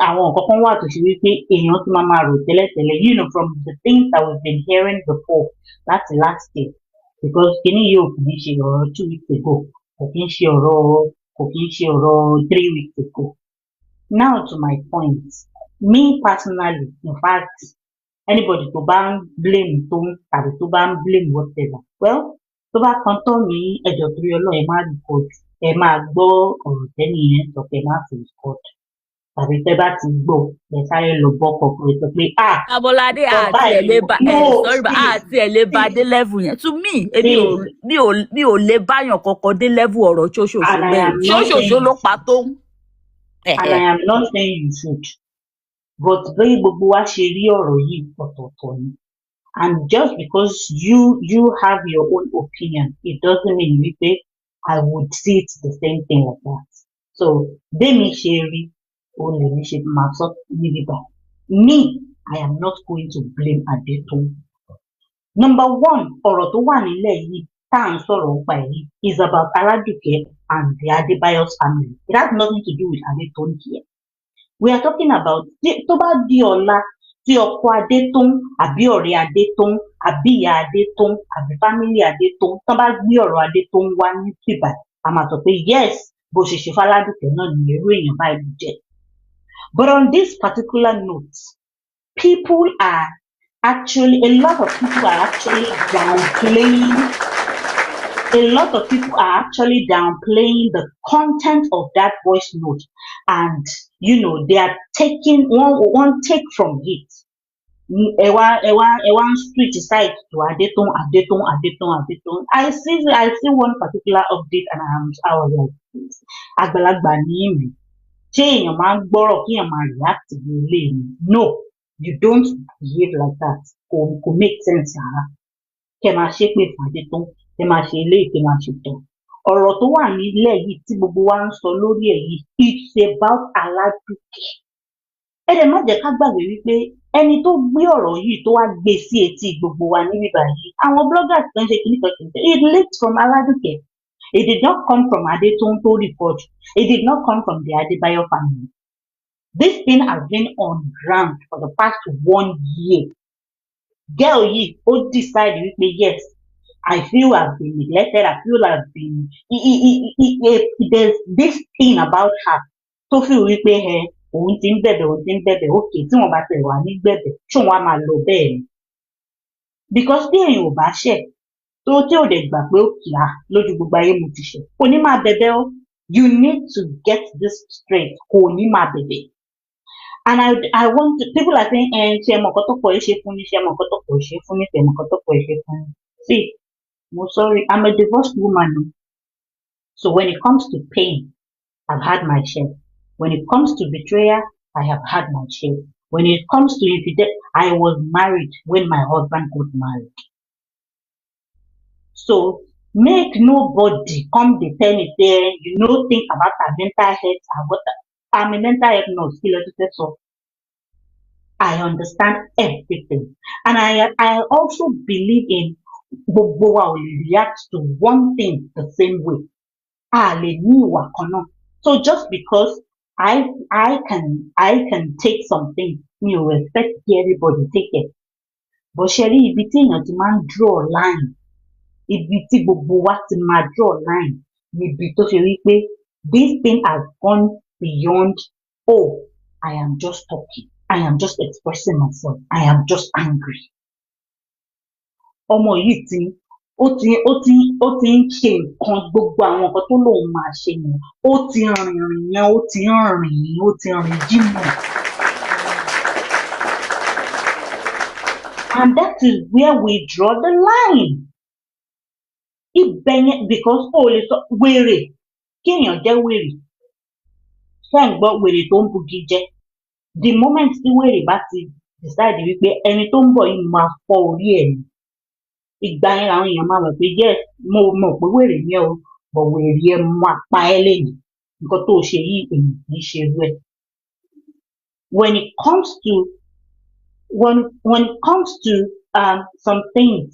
àwọn nǹkan kan wà tó ṣe wípé èèyàn ti máa rò tẹ́lẹ̀tẹ́lẹ̀, from the things that we've been hearing before, that's last year. Because kíní yóò kì í ṣe ọ̀rọ̀ 2 weeks ago, kò kì í ṣe ọ̀rọ̀ 3 weeks ago. Now to my point, me personally, in fact, anybody tó bá ń blame toun tàbí tó bá ń blame whatever, well, tó bá kan tán ní ẹjọ́ torí Ọlọ́run ẹ má record, ẹ máa gbọ́ ọ̀rọ̀ tẹ́ni yẹn sọ pé ẹ má fi record. Tàbí tẹ́ bá ti gbọ́ ẹ sáré lọ bọ́ kọ̀ọ̀kan sọ pé Abolade àti ẹ̀ lè bá dé level yẹn. To me, mi ò lè báyàn kankan dé level ọ̀rọ̀ ṣóṣòṣò bẹ́ẹ̀. Ṣóṣòṣò ló pa toun. And I am not saying you should. But bí gbogbo wa ṣe rí ọ̀rọ̀ yìí ọ̀tọ̀ọ̀tọ̀ ni. And just because you have your own opinion, it doesn't mean wípé I would see it the same thing like that. So, bẹ́ẹ̀mi ṣe rí, òun lèmi ṣe máa sọ níbí báyìí. Me, I am not going to blame Adetoun. Number one, ọ̀rọ̀ tó wà nílẹ̀ yìí tá à ń sọ̀rọ̀ nípa èyí is about Aladuke and the Adebayo's family. It has nothing to do with Adetoun here. We are talking about tó bá di ọ̀la tí ọkọ Adetoun àbí ọ̀rẹ́ Adetoun àbí ìyá Adetoun àbí family Adetoun tó bá gbé ọ̀rọ̀ Adetoun wá ní tìbà, a máa sọ pé yes, bó ṣe ṣe f'Aladuke náà ní irú èèyàn báyìí ló jẹ́. But on this particular note, a lot of people are actually downplaying the content of that voice note, and they are taking one take from it. One street side to Adetoun. I see one particular update, and I was like, àgbàlagbà ni mi. Ṣé èèyàn máa ń gbọ́rọ̀ kí èèyàn máa react ní ilé mi? No, you don't behave like that. Kò make sense rárá. Kẹ́ máa ṣépè fún Adetoun, kẹ́ máa ṣe eléyìí, kẹ́ máa ṣe tán. Ọ̀rọ̀ tó wà nílẹ̀ yìí tí gbogbo wa ń sọ lórí ẹ̀ yìí, it's about Aladuke. Ẹ dẹ̀ má jẹ́ ká gbàgbé wípé ẹni tó gbé ọ̀rọ̀ yìí tó wá gbé sí etí gbogbo wa níbí báyìí, àwọn bloggers tó ń ṣe kìnnìkan, it leaked from Aladuke. It did not come from Adetoun to report. It did not come from the Adebayo family. This thing has been on ground for the past 1 year. Girl yìí, ó decide wípé yes, I feel I've been neglected. I feel I've been. There's this thing about her. Tó feel wípé òun ti ń bẹ̀bẹ̀, okay, tí wọ́n bá tẹ̀ wá ní bẹ̀bẹ̀, ṣé wọ́n á máa lọ bẹ́ẹ̀ ni? Because bí èèyàn ò bá ṣẹ̀, tó tí ò dẹ̀ gbà pé ó kì á lójú gbogbo ayé mo ti ṣẹ̀, kò ní máa bẹ̀bẹ̀ o. You need to get this straight. Kò ní máa bẹ̀bẹ̀. And I want to, people are saying, ṣe mọ̀ nǹkan tó pọ̀ ṣe fún mi, ṣe mọ̀ nǹkan tó pọ̀ ṣe fún mi, ṣe mọ̀ nǹkan tó pọ̀ ṣe fún mi. See, I'm sorry, I'm a divorced woman. So when it comes to pain, I've had my share. When it comes to betrayal, I have had my share. When it comes to infidelity, I was married when my husband got married. So make nobody come dey tell me say think about her mental health and what I'm a mental health nurse. So I understand everything, and I also believe in gbogbo wa ò lè react to one thing the same way. A lè ní ìwà kan náà. So just because I can take something, mi ò expect everybody take it. But ṣe rí ibi tí èèyàn ti máa ń draw line, ibi tí gbogbo wa ti máa draw line, níbi tó ṣe wípé this thing has gone beyond, oh, I am just talking. I am just expressing myself. I am just angry. Ọmọ yìí ó ti ń ṣe nǹkan gbogbo àwọn nǹkan tó lóun máa ṣe yẹn. Ó ti rìn yẹn, ó ti rìn jìnnà. And that is where we draw the line. Ibẹ̀ yẹn because ó lè sọ wèrè kéèyàn jẹ́ wèrè. Ṣé ń gbọ́ wèrè tó ń bugi jẹ? The moment tí wèrè bá ti decide wípé ẹni tó ń bọ̀ yìí máa fọ́ orí ẹ̀ ni. Ìgbà yẹn làwọn èèyàn máa mọ̀ pé yes, mo mọ̀ pé wèrè ni ẹ́ o, but wèrè ẹ máa pa ẹ́ lẹ́yìn. Nǹkan tó ṣe yìí èyí kì í ṣe irú ẹ̀. When it comes to some things,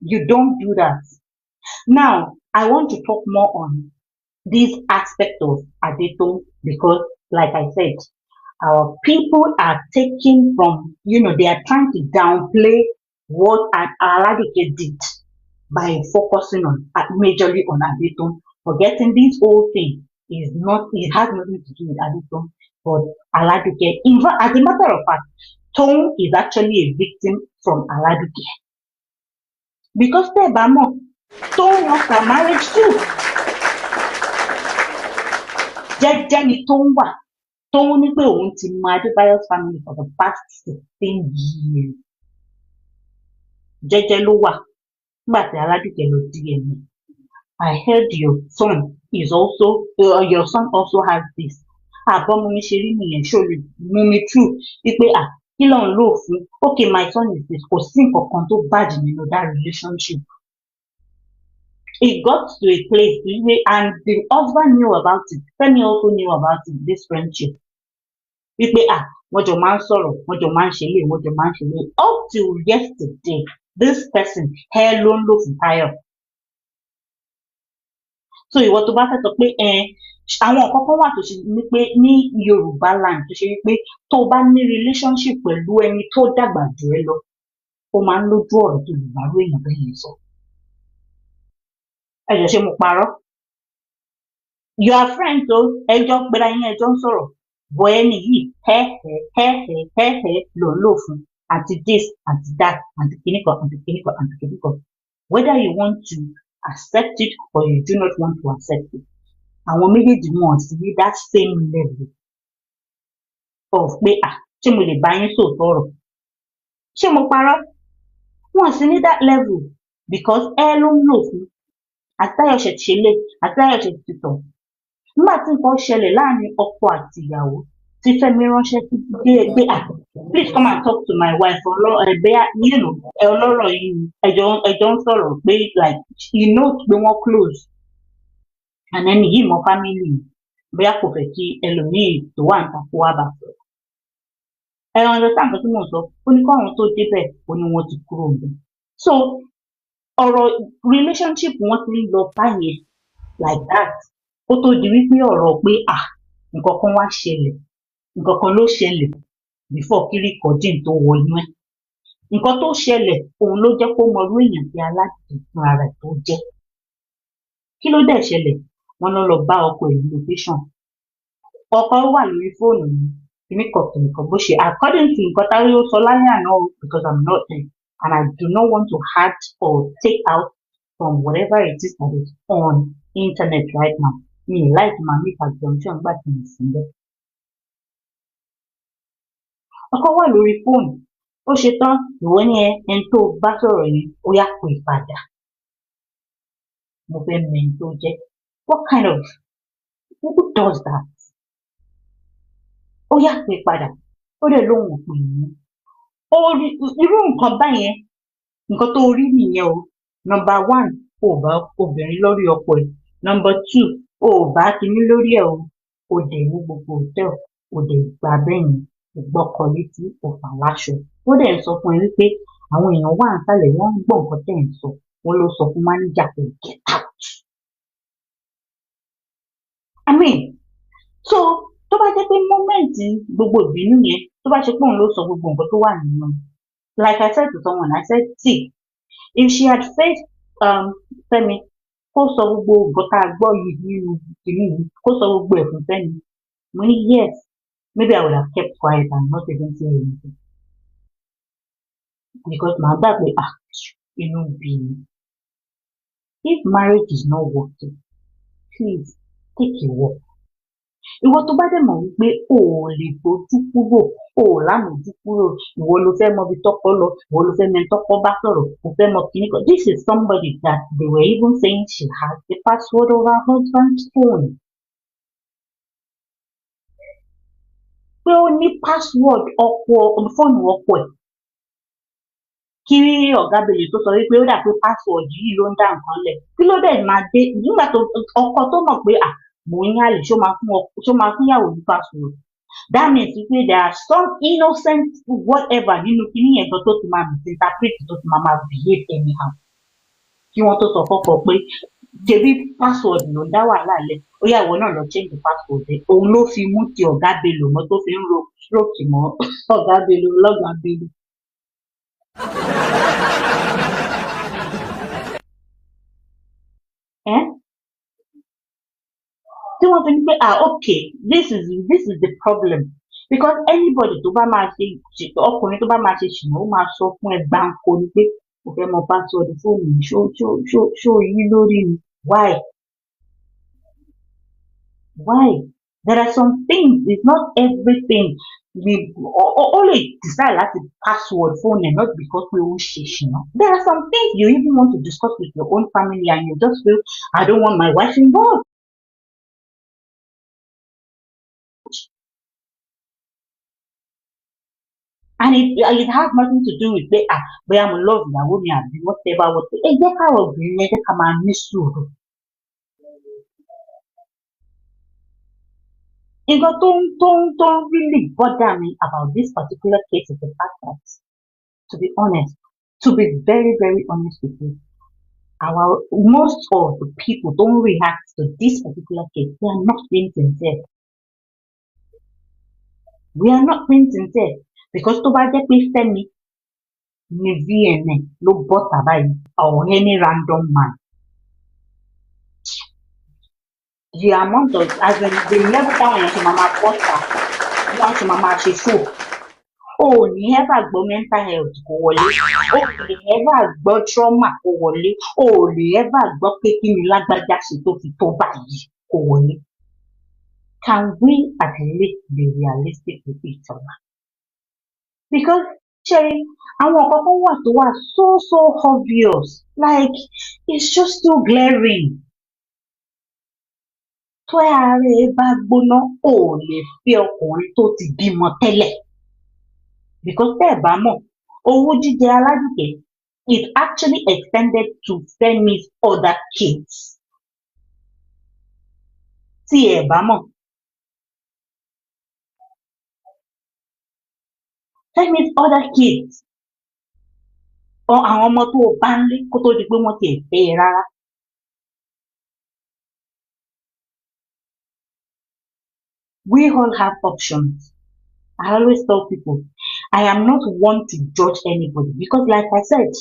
you don't do that. Now, I want to talk more on this aspect of Adetoun because, like I said, our people are taking from, they are trying to downplay what Aladike did by focusing on majorly on Adetoun, forgetting this whole thing it has nothing to do with Adetoun, but Aladike. In fact, as a matter of fact, Toun is actually a victim from Aladike. Because Toun lost her marriage too. Jẹ́jẹ́ ni Toun wà. Toun ní pé òun ti mọ Adébáyọ̀'s family for the past 16 years. Jẹ́jẹ́ ló wà nígbà tí Aládùkẹ lọ DNA. I heard your son also has this. Àbọ̀mọ mi ṣe rí nìyẹn ṣó lè mú mi true wípé kí ló ń lò fún? Okay, my son is this. Kò sí nǹkan kan tó bàjẹ́ nínú that relationship. It got to a place and the husband knew about it. Femi also knew about it, this friendship. Wípé wọ́n jọ máa ń sọ̀rọ̀, wọ́n jọ máa ń ṣe lé, wọ́n jọ máa ń ṣe lé. Up till yesterday, this person hair ló ń lò fún Táyọ̀. So ìwọ tó bá fẹ́ sọ pé àwọn nǹkan kan wà tó ṣe ní pé ní Yorùbá land tó ṣe wípé tó bá ní relationship pẹ̀lú ẹni tó dàgbà jù ẹ́ lọ, ó máa ń lójú ọ̀rọ̀ tó lè bá rú èèyàn bẹ́ẹ̀ yẹn sọ. Ẹ̀jọ̀ ṣe mo parọ́? You are friends o, ẹjọ́ gbéra yín ẹjọ́ ń sọ̀rọ̀. Bọ̀ ẹni yìí ló ń lò fún àti this àti that àti kìnnìkan. Whether you want to accept it or you do not want to accept it. Àwọn méjèèjì wọn sì ní that same level of pé ṣé mo lè bá yín sòótọ́ ọ̀rọ̀? Ṣé mo parọ́? Wọn sì ní that level because ló ń lò fún. Àtayọ̀ṣẹ̀ ti ṣe lé, Àtayọ̀ṣẹ̀ ti tọ̀. Nígbà tí nǹkan ṣẹlẹ̀ láàrin ọkọ àti ìyàwó tí Fẹ́mi ránṣẹ́ sí pé please come and talk to my wife ọlọ́rọ̀ yìí ẹjọ́ ń sọ̀rọ̀ pé like you know pé wọ́n close and ẹni yìí mọ family bóyá kò fẹ́ kí ẹlòmíì tó wà níta kó wá bá sọ̀rọ̀. Ẹ understand nǹkan tí mò ń sọ, ó ní káwọn tó débẹ̀ ó ní wọ́n ti kúrò níbẹ̀. So ọ̀rọ̀ relationship wọn ti ń lọ báyẹn like that ó tó di wípé ọ̀rọ̀ pé nǹkan kan wá ṣẹlẹ̀, nǹkan kan ló ṣẹlẹ̀ before kí recording tó wọ inú ẹ̀. Nǹkan tó ṣẹlẹ̀ òun ló jẹ́ kó mọ irú èèyàn tí Aládùkẹ fún ara ẹ̀ tó jẹ́. Kí ló dẹ̀ ṣẹlẹ̀? Wọ́n lọ bá ọkọ ẹ̀ ní location. Ọkọ wà lórí fóònù mi, kìnnìkan bó ṣe according to nǹkan táwọn yóò sọ lálẹ́ àná because I'm not there and I do not want to add or take out from whatever it is that is on internet right now. Mi ì láì máa make assumption gbà tí mo sì ń bẹ̀. Ọkọ wà lórí fóònù, ó ṣe tán ìwọ ní ẹni tó bá sọ̀rọ̀ yẹn ó yá pè padà. Mo fẹ́ mẹ́ni tó jẹ́. What kind of who does that? Ó yá pè padà, ó dẹ̀ lóhùn òpè yìí. Irú nǹkan báyẹn, nǹkan tó rí nìyẹn o. Number 1, o bá obìnrin lórí ọkọ ẹ̀. Number 2, o bá kíní lórí ẹ̀ o. O dẹ̀ ní gbogbo hòtẹ́ẹ̀lì, o dẹ̀ gbà bẹ́yìn, o gbọ́kọ létí, o fà láṣọ. Ó dẹ̀ ń sọ fún ẹ wípé àwọn èèyàn wà nísàlẹ̀ wọ́n ń gbọ́ nǹkan tẹ̀ ń sọ. Wọ́n ló sọ fún máníjà pé get out. I mean, so tó bá jẹ́ pé mọ́mẹ́ǹtì gbogbo ìbínú yẹn tó bá ṣe pé òun ló sọ gbogbo nǹkan tó wà nínú. Like I said to someone, I said, see, if she had faced Fẹ́mi kó sọ gbogbo nǹkan tá a gbọ́ yìí nínú ìlú yìí kó sọ gbogbo ẹ̀ fún Fẹ́mi. Mo ní yes, maybe I would have kept quiet and not even say anything. Because my dad will be. If marriage is not working, please take a walk. Ìwọ tó bá dẹ̀ mọ̀ wípé o ò lè gbójú kúrò, o ò lámòjú kúrò, ìwọ ló fẹ́ mọ ibi tọ́kọ lọ, ìwọ ló fẹ́ mọ ẹni tọ́kọ bá sọ̀rọ̀, o fẹ́ mọ kíní kan. This is somebody that they were even saying she has the password of her husband's phone. Pé ó ní password fóònù ọkọ ẹ̀. Kí ọ̀gá Bello tó sọ wípé ó dà pé password yìí ló ń dá nǹkan lẹ̀. Kí ló dẹ̀ máa dé nígbà tó ọkọ tó mọ̀ pé mò ń yálè ṣó máa fún ìyàwó ní password. That means wípé there are some innocent whatever nínú kíní yẹn gan tó ti máa misinterpret tó ti máa behave anyhow. Kí wọ́n tó sọ fọ́kọ pé ṣebí password ló ń dá wàhálà lẹ̀, ó yá ìwọ náà lọ change the password ẹ̀. Òun ló fi mú ti ọ̀gá Bello mọ́ tó fi ń ro stroke mọ́ ọ̀gá Bello lọ́gàá Bello. Tí wọ́n fi ní pé okay, this is the problem, because anybody tó bá máa ṣe ọkùnrin tó bá máa ṣe ṣìnà ó máa sọ fún ẹ gbáǹkó ni pé kò fẹ́ mọ password fóònù mi ṣó yí lórí mi. Why? There are some things, it's not everything we only decide láti password phone and not because we ó ṣe ṣìnà. There are some things you even want to discuss with your own family and you just feel I don't want my wife involved. And it has nothing to do with pé I'm in love ìyàwó mi àbí whatever. Ẹ jẹ́ káwọn obìnrin ẹ jẹ́ ká máa ní sùúrù. Nǹkan tó really bother me about this particular case is the fact that, to be honest, to be very, very honest with you, most of the people don't react to this particular case. They are not being sincere. We are not being sincere. Because tó bá jẹ́ pé Fẹ́mi ni VNN ló bọ́ta báyìí or any random man, the amount of the level táwọn èèyàn ṣe máa bọ́ta bí wọ́n ṣe máa ṣe show. O ò ní ever gbọ́ mental health kó wọlé, o ò lè ever gbọ́ trauma kó wọlé, o ò lè ever gbọ́ pé kí ni lágbájá ṣe tó fi tó báyìí kó wọlé. Can we at least be realistic with each other? Because Sherry, àwọn kankan wà tó wà so obvious, like it's just too glaring. Tó ara ẹ bá gbóná, o ò lè fẹ́ ọkùnrin tó ti bímọ tẹ́lẹ̀. Because tẹ́ ẹ bá mọ̀, owú jíjẹ Aládùkẹ́ it actually extended to Femi's other kids. Tí ẹ bá mọ̀. Femi's other kids. Or àwọn ọmọ tó bá ń lé kó tó di pé wọ́n ti ẹ̀ fẹ́ ẹ rárá. We all have options. I always tell people, I am not one to judge anybody because like I said,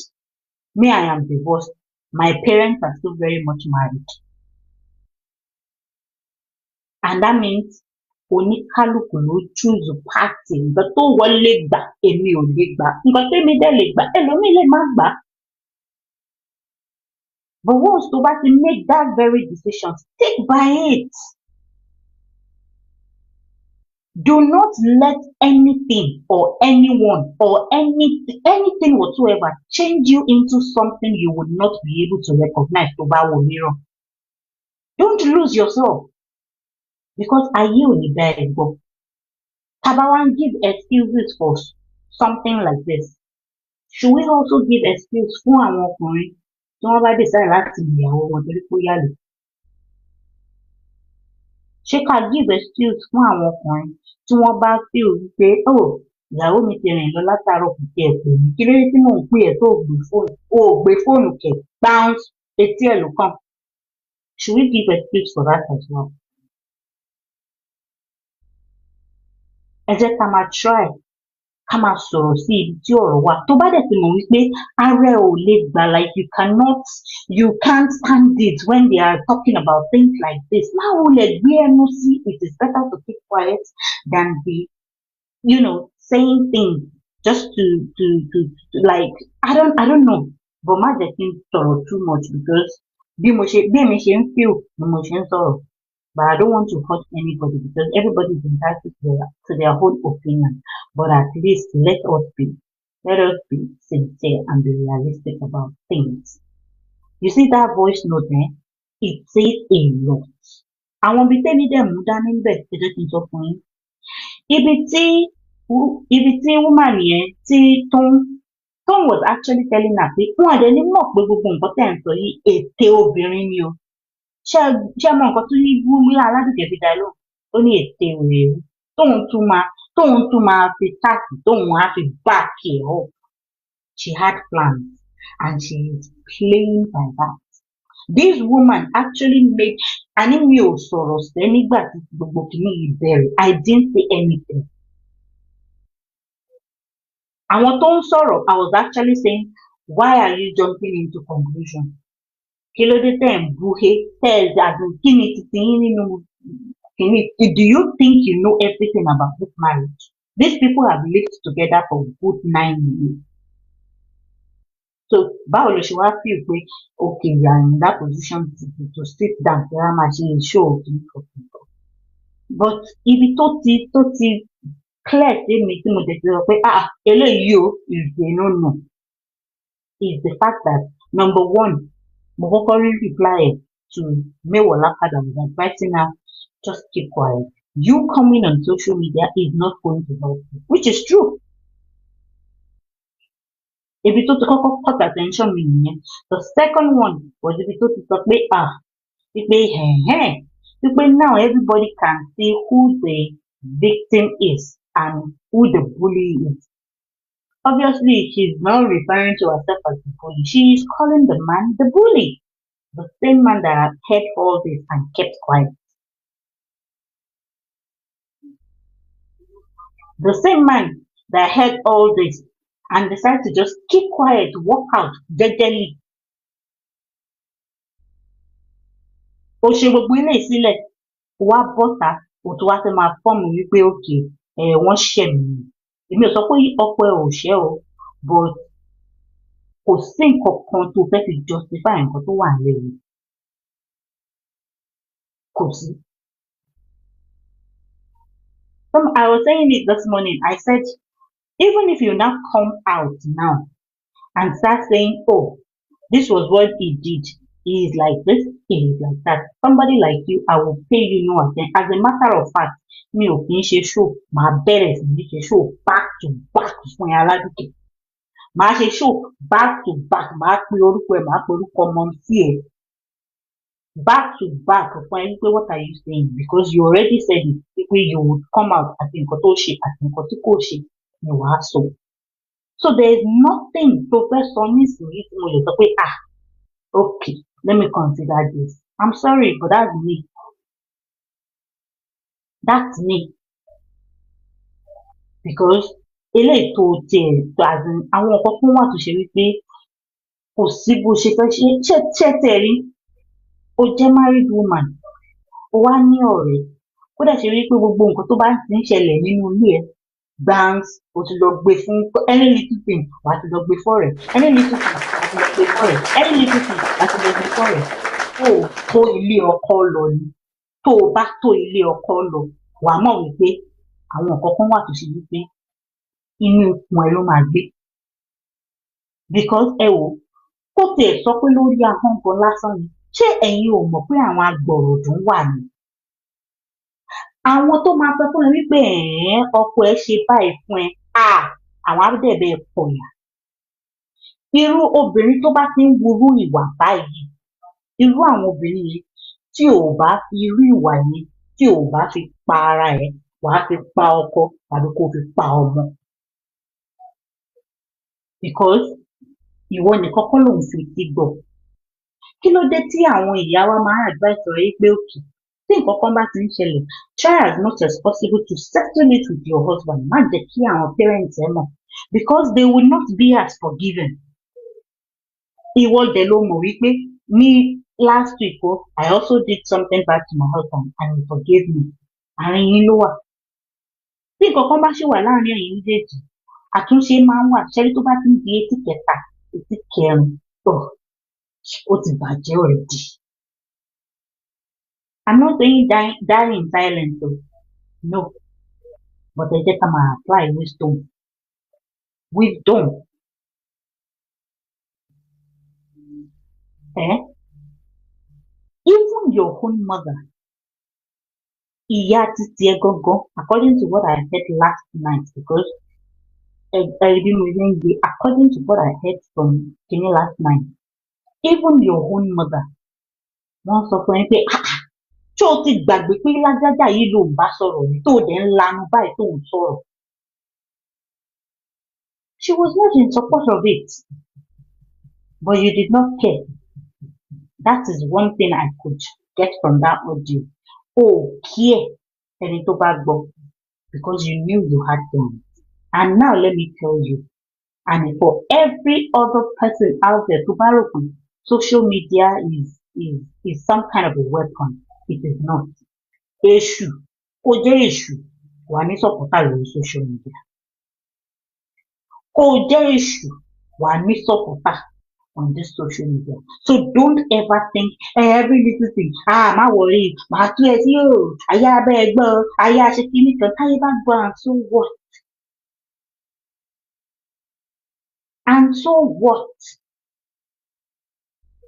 me, I am divorced. My parents are still very much married. And that means oníkálùkù ló choose party. Nǹkan tó wọlé gbà, èmi ò lè gbà. Nǹkan tèmi dẹ̀ lè gbà, ẹlòmíì lè má gbà. But once tó bá ti make that very decision, stick by it. Do not let anything or anyone or anything whatsoever change you into something you would not be able to recognize tó bá wò mìíràn. Don't lose yourself. Because ayé ò ní bá ẹ gbọ́. Taba wan give excuses for something like this. Should we also give excuse fún àwọn ọkùnrin tí wọ́n bá decide láti ìyàwó wọn torí kó yálè? Ṣé ká give excuse fún àwọn ọkùnrin tí wọ́n bá feel wípé ìyàwó mi ti rìn lọ látàárọ̀ kò tiẹ̀ pè mí, kí ló dé tí mò ń pè ẹ́ tó gbé fóònù, o ò gbé fóònù kẹ̀ bounce etí ẹ̀ ló kàn. Should we give excuse for that as well? Ẹ jẹ́ ká máa try ká máa sọ̀rọ̀ sí ibi tí ọ̀rọ̀ wà. Tó bá dẹ̀ ti mọ̀ wípé ara ẹ̀ ò lè gbà, like you can't stand it when they are talking about things like this. Má wulẹ̀ gbé ẹnu sí. It is better to keep quiet than be, saying things just to like, I don't know. But má jẹ́ kí n sọ̀rọ̀ too much because bí èmi ṣe ń feel ni mo ṣe ń sọ̀rọ̀. But I don't want to hurt anybody because everybody is entitled to their own opinion. But at least let us be sincere and be realistic about things. You see that voice note there? It says a lot. Àwọn ibi tẹ́mi dẹ̀ mú dání bẹ̀ ẹ jẹ́ kí n sọ fún yín. Ibi tí woman yẹn tí Toun was actually telling her pé wọn àdé ní mọ̀ pé gbogbo nǹkan tẹ̀ ń sọ yìí ète obìnrin ni o. Ṣé mọ nǹkan tó ní Wúmílà Aládùkẹ́ fi dá lóhùn? Ó ní ète òrèrú. Tóun tún máa fi táàkì tóun á fi back it up. She had plans and she is playing by that. This woman actually made, àní mi ò sọ̀rọ̀ sẹ́ nígbà tí gbogbo kìíní yìí bẹ̀rẹ̀. I didn't say anything. Àwọn tó ń sọ̀rọ̀, I was actually saying, why are you jumping into conclusion? Kí ló dé tẹ̀ ń búhe tẹ̀ ẹ̀ dàdú kí ni titi yín nínú kìíní? Do you think you know everything about this marriage? These people have lived together for good 9 years. So báwo ló ṣe wá feel pé okay, you are in that position to sit down kí wọ́n máa ṣe show kìíní? But ibi tó ti clear sí mi tí mo dẹ̀ ti sọ pé eléyìí o is a no is the fact that number one, mo kọ́kọ́ rí reply to Mewol Lakada was advising her just keep quiet. You coming on social media is not going to help you, which is true. Ibi tó ti kọ́kọ́ cut attention mi nìyẹn. The second one was ibi tó ti sọ pé wípé now everybody can see who the victim is and who the bully is. Obviously, she's not referring to herself as the bully. She is calling the man the bully. The same man that had heard all this and kept quiet. The same man that heard all this and decided to just keep quiet, walk out jejely. Ó ṣe gbogbo ilé ìsílẹ̀, wá bọ́ta, ó tún wá fẹ́ máa fọ́ọ̀mù wípé okay, wọ́n ṣẹ̀ mí. Èmi ò sọ pé ọkọ ẹ ò ṣẹ̀ o, but kò sí nǹkan kan tó fẹ́ fi justify nǹkan tó wà lẹ́yìn. Kò sí. I was saying it this morning. I said, even if you now come out now and start saying, oh, this was what he did. He is like this, he is like that. Somebody like you, I will pay you no attention. As a matter of fact, mi ò kì í ṣe show, màá bẹ̀rẹ̀ sí ní ṣe show back to back fún Iyalode. Màá ṣe show back to back, màá pe orúkọ ẹ̀, màá pe orúkọ ọmọ sí ẹ̀. Back to back fún ẹ wípé what are you saying? Because you already said it, wípé you would come out àti nǹkan tó ṣe àti nǹkan tí kò ṣe ni wàá sọ. So there is nothing tó fẹ́ sọ nísìnyí tí mo lè sọ pé okay, let me consider this. I'm sorry, but that's me. That's me. Because eléyìí tó tiẹ̀ àwọn nǹkan fún wà tó ṣe wípé kò sí bó ṣe fẹ́ ṣe tẹ̀ rí. Ó jẹ́ married woman, ó wá ní ọ̀rẹ́, ó dẹ̀ ṣe wípé gbogbo nǹkan tó bá ti ń ṣẹlẹ̀ nínú ilé ẹ̀ gbans, ó ti lọ gbé fún any little thing, wà á ti lọ gbé fọ́rẹ̀, any little thing, wà á ti lọ gbé fọ́rẹ̀, any little thing, wà á ti lọ gbé fọ́rẹ̀. Tó o tó ilé ọkọ lọ ni, tó o bá tó ilé ọkọ lọ, wà á mọ̀ wípé àwọn nǹkan kan wà tó ṣe wípé inú ikùn ẹ ló máa gbé. Because ẹ wò, kó tiẹ̀ sọ pé lórí ahọ́n gan lásán ni. Ṣé ẹ̀yin ò mọ̀ pé àwọn agbọ̀rọ̀dún wà ní? Àwọn tó máa sọ fún ẹ wípé ọkọ ẹ ṣe báyìí fún ẹ, àwọn abẹ́bẹ̀ pọ̀yà. Irú obìnrin tó bá ti ń wúrú ìwà báyìí, irú àwọn obìnrin yìí tí ò bá fi irú ìwà yìí, tí ò bá fi pa ara ẹ̀, wàá fi pa ọkọ tàbí kó fi pa ọmọ. Because ìwọ nìkan kọ́ ló ń fi ti gbọ̀. Kí ló dé tí àwọn ìyá wa máa advice rẹ pé òkè Tí nǹkan kan bá ti ń ṣẹlẹ̀, try as much as possible to settle it with your husband. Má jẹ́ kí àwọn parents ẹ mọ̀, because they will not be as forgiving. Ìwọ dẹ̀ ló mọ̀ wípé ní last week I also did something bad to my husband and he forgave me. Àárín yín ló wà. Tí nǹkan kan bá ṣì wà láàárín ẹ̀yin méjèèjì, àtúnṣe máa ń wà. Ṣẹ́rí tó bá ti ń di etí kẹta, etí kẹrin, ó ti bàjẹ́ already. I'm not saying die in silence o. No. But ẹ jẹ́ ká máa apply wisdom. Wisdom. Even your own mother, ìyá títí ẹ gangan, according to what I heard last night, because according to what I heard from Kini last night, even your own mother, wọ́n sọ fún ẹ pé ṣé o ti gbàgbé pé lágbájá yìí ló ń bá sọ̀rọ̀ ní tó dẹ̀ ń lanu báyìí tó ń sọ̀rọ̀. She was not in support of it, but you did not care. That is one thing I could get from that audio. Oh, care ẹni tó bá gbọ́, because you knew you had them. And now let me tell you, and for every other person out there tó bá rò pé social media is some kind of a weapon. It is not. Èṣù, kó jẹ́ èṣù, wà ní sọ̀pọ̀tà lórí social media. Kó jẹ́ èṣù, wà ní sọ̀pọ̀tà on this social media. So don't ever think every little thing, má worry, màá tú ẹ sí o, ayé abẹ́ ẹ gbọ́, ayé aṣèkí nìkan, táyé bá gbọ́, and so what? And so what?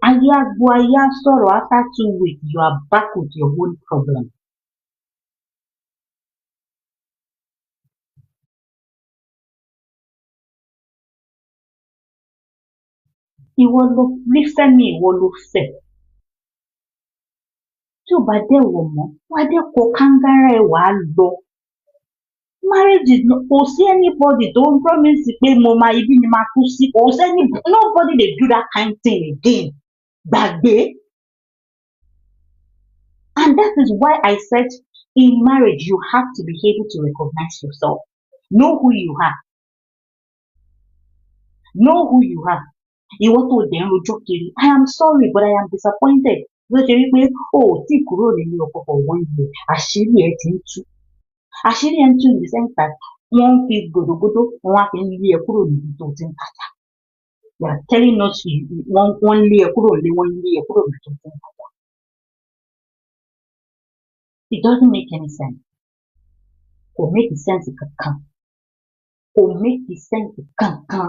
Ayé agbo, ayé sọ̀rọ̀, after 2 weeks, you are back with your own problem. Ìwọ ló fẹ́ mi, ìwọ ló fẹ́. Tí ò bá dẹ̀ wọ̀ mọ́, wá dẹ̀ kó kángára ẹ̀ wá lọ. Marriage is not, kò sí anybody tó ń promise pé mo máa ibi ni máa kú sí. Kò sí nobody dey do that kind thing again. Gbàgbé. And that is why I said in marriage you have to be able to recognize yourself. Know who you are. Know who you are. Ìwọ tó dẹ̀ ń rojọ́ kiri, I am sorry but I am disappointed. Ló ṣe wípé tí kúrò nínú ọkọ for 1 year, àṣírí ẹ ti ń tú. Àṣírí ẹ ń tú in the sense that wọ́n ń fi gbòdògbòdò, wọ́n á fi ń lé ẹ kúrò níbi tó ti ń tajà. They are telling us wọ́n lé ẹ kúrò lé, wọ́n lé ẹ kúrò níbi tó ti ń tajà. It doesn't make any sense. Kò make sense kankan. Kò make sense kankan.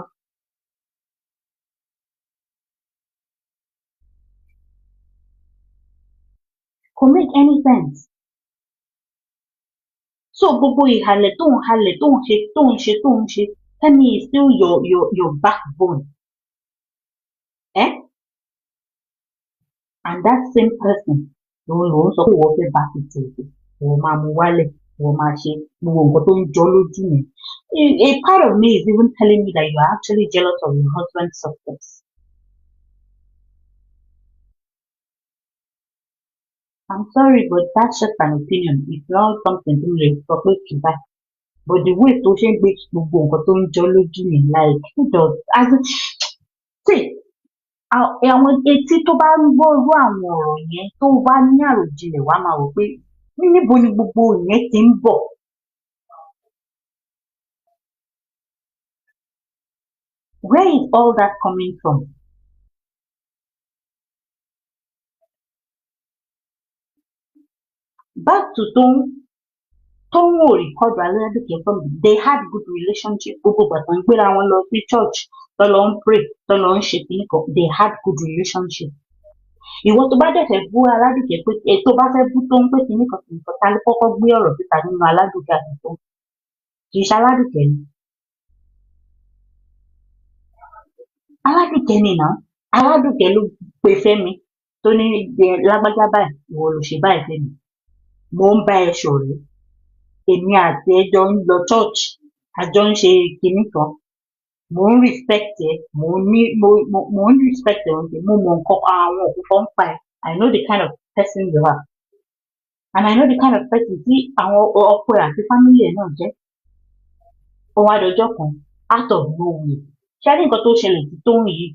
Kò make any sense. So gbogbo ìhàlẹ̀ tó ń halẹ̀ tó ń ṣe, tell me is still your backbone. And that same person ló ń sọ pé wọ́n fẹ́ bá ti tètè, wọ́n máa mú wálẹ̀, wọ́n máa ṣe gbogbo nǹkan tó ń jọ lójú yẹn. A part of me is even telling me that you are actually jealous of your husband's success. I'm sorry, but that's just an opinion. It's not something to really talk about. But the way tó ṣe ń gbé gbogbo nǹkan tó ń jọ lójú yẹn, like who does? See, àwọn etí tó bá ń gbọ́ irú àwọn ọ̀rọ̀ yẹn tó bá ní àròjinlẹ̀ wá máa wò pé níbo ni gbogbo yẹn ti ń bọ̀. Where is all that coming from? Back to toun ò record Iyalode from, they had good relationship. Gbogbo bàtà ń gbéra wọn lọ sí church, tó lọ ń pray, tó lọ ń ṣe kìnnìkan, they had good relationship. Ìwọ tó bá dẹ̀ fẹ́ bú Iyalode pé tó bá fẹ́ bú toun pé kìnnìkan ta ló kọ́kọ́ gbé ọ̀rọ̀ síta nínú Iyalode àti toun? Kì í ṣe Iyalode ni. Iyalode ni náà. Iyalode ló pe Fẹ́mi tó ní lágbájá báyìí, ìwọ ló ṣe báyìí Fẹ́mi. Mo ń bá ẹ ṣọ̀rẹ́. Èmi àti ẹ jọ ń lọ church, a jọ ń ṣe kìnnìkan. Mo ń respect ẹ, mo ń respect ẹ, mo mọ nǹkan àwọn òkú fọ́n pa ẹ. I know the kind of person you are. and I know the kind of person tí àwọn ọkọ ẹ̀ àti family ẹ̀ náà jẹ́. Ó wá dọjọ́ kan out of nowhere. Ṣé ní nǹkan tó ṣẹlẹ̀ sí Tóun yìí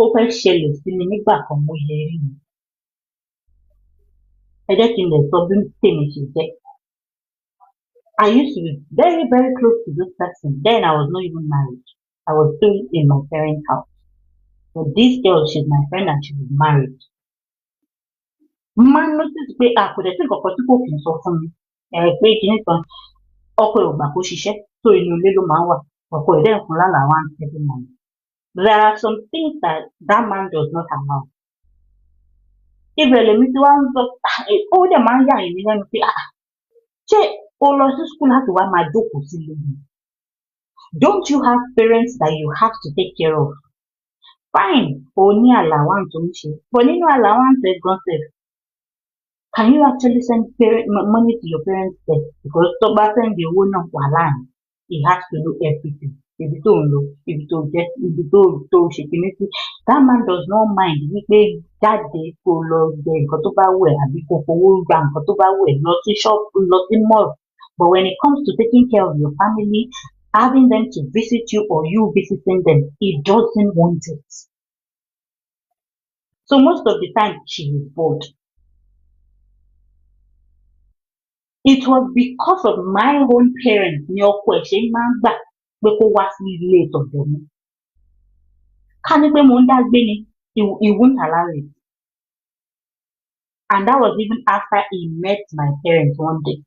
ó fẹ́ ṣẹlẹ̀ sí mi nígbà kan mo yẹ rí mi. Ẹ jẹ́ kí n lè sọ bí tèmi ṣe jẹ́. I used to be very, very close to this person. Then I was not even married. I was still in my parents' house. But this girl, she's my friend and she was married. Man notice pé kò dẹ̀ sí nǹkan kan tí kò kì í sọ fún mi. Pé kìíní kan ọkọ ẹ̀ ò gbà kó ṣiṣẹ́ tó inú ilé ló máa ń wà. Ọkọ ẹ̀ dẹ̀ ń fún lálàá wá ń tẹ́lẹ̀ mọ́. There are some things that that man does not allow. Ibẹ̀ lèmi tí wá ń sọ ó dẹ̀ máa ń yà èmi lẹ́nu pé ṣé o lọ sí school láti wá máa jókòó sílé ni? Don't you have parents that you have to take care of? Fine, o ní allowance tó ń ṣe. But nínú allowance ẹ̀ gan sef, can you actually send money to your parents there? Because tó bá send owó náà wàhálà ni. He has to do everything. Ibi tó ń lọ, ibi tó jẹ́, ibi tó ṣe kìíní sí. That man does not mind wípé jáde kó lọ jẹ nǹkan tó bá wù ẹ́ àbí kó fowó gba nǹkan tó bá wù ẹ́ lọ sí shop, lọ sí mall. But when it comes to taking care of your family, having them to visit you or you visiting them, he doesn't want it. So most of the time, she is bored. It was because of my own parents ní ọkọ ẹ̀ ṣe máa ń gbà pé kó wá sí ilé ìtọ́jú mi. Ká ní pé mo ń dá gbé ni, he won't allow it. And that was even after he met my parents one day.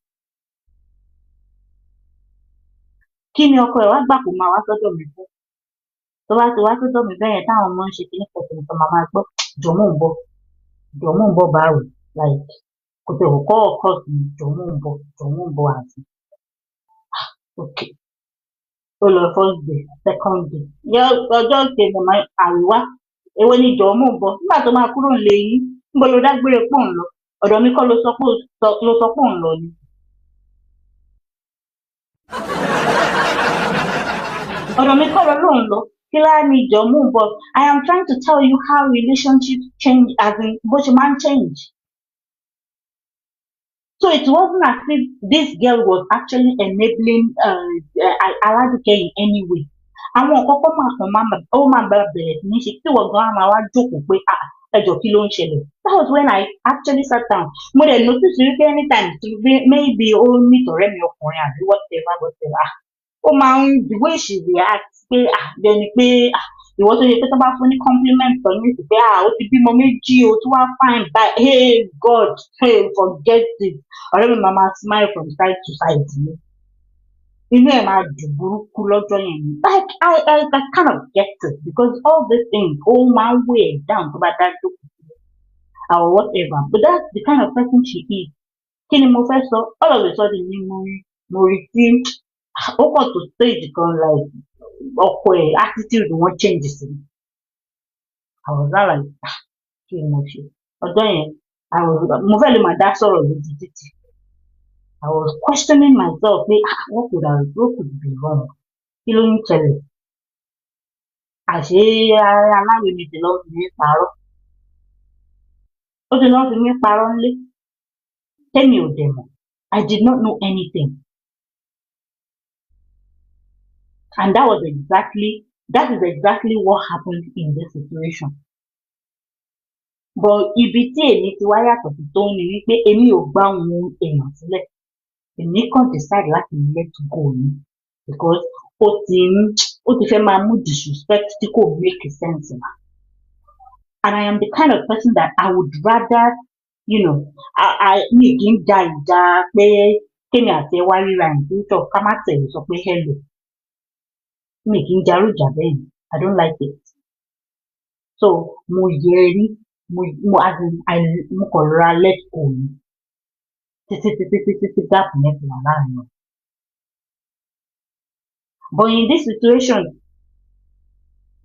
Kí ni ọkọ ẹ̀ wá gbà kó máa wá sọ́dọ̀ mi fún? Tó bá ti wá sọ́dọ̀ mi bẹ́ẹ̀ yẹn táwọn ọmọ ń ṣe kíní pẹ̀lú ìtàn màmá gbọ́, jọ̀mọ́ ń bọ̀ báwo, like kò tẹ̀ kọ́ ọkọ sí jọ̀mọ́ ń bọ̀ àti. Okay. Ó lọ first day, second day. Ọjọ́ kejì máa àríwá. Èwo ni jọ̀mọ́ ń bọ̀? Nígbà tó máa kúrò nílé yín, níbo ló dágbére pò ń lọ? Ọ̀dọ̀ mi kọ́ ló sọ pé òun lọ ni. Ọ̀dọ̀ mi kọ́ lóun lọ. Kí láá ni jọ̀mọ́ ń bọ̀? I am trying to tell you how relationships change as in bó ṣe máa ń change. So it wasn't as if this girl was actually enabling Aladuke in any way. Àwọn kọ́kọ́ máa bẹ̀rẹ̀ sí ní ṣe tí wọ́n gan-an máa wá jókòó pé ẹjọ́ kí ló ń ṣẹlẹ̀. That was when I actually sat down. Mo dẹ̀ notice wípé anytime maybe ó meet ọ̀rẹ́ mi ọkùnrin àbí whatever. Ó máa ń the way she reacts pé bẹ́ẹ̀ni pé ìwọ tó yẹ pé tó bá fún ní compliment pẹ̀lú ní ìsìn pé ó ti bímọ méjì o tí wàá fine by hey God forget it. Ọ̀rẹ́ mi máa smile from side to side ni. Inú ẹ̀ máa dùn burúkú lọ́jọ́ yẹn ni. Like I kind of get it because all these things ó máa ń weigh down tó bá dá jókòó or whatever. But that's the kind of person she is. Kí ni mo fẹ́ sọ? All of a sudden ni mo rí tí ó pọ̀ tó stage kan like ọkọ ẹ̀ attitude wọn change sí mi. I was like kí ni mo ṣe? Ọjọ́ yẹn mo fẹ́ lè máa dá sọ̀rọ̀ lójú títì. I was questioning myself pé what could be wrong? Kí ló ń ṣẹlẹ̀? Àṣé aláwọ̀ mi ti lọ fi mí parọ́. Ó ti lọ fi mí parọ́ nílé. Tẹ́mi ò dẹ̀ mọ̀. I did not know anything. And that is exactly what happened in this situation. But ibi tí èmi ti wá yàtọ̀ sí tó ní wípé èmi ò gbá ohun èèyàn sílẹ̀. Èmi kàn decide láti let go ni because ó ti fẹ́ máa mú disrespect tí kò make sense na. And I am the kind of person that I would rather, mi kì í ja ìjà pé kémi àti ẹ wá ríra ìdúró ká má tẹ̀lé sọ pé hello. Mi kì í jarú ìjà bẹ́ẹ̀ ni. I don't like it. So mo yẹ rí mo kàn rọra let go ni. Títí gap yẹn fi wà láàrin wọn. But in this situation,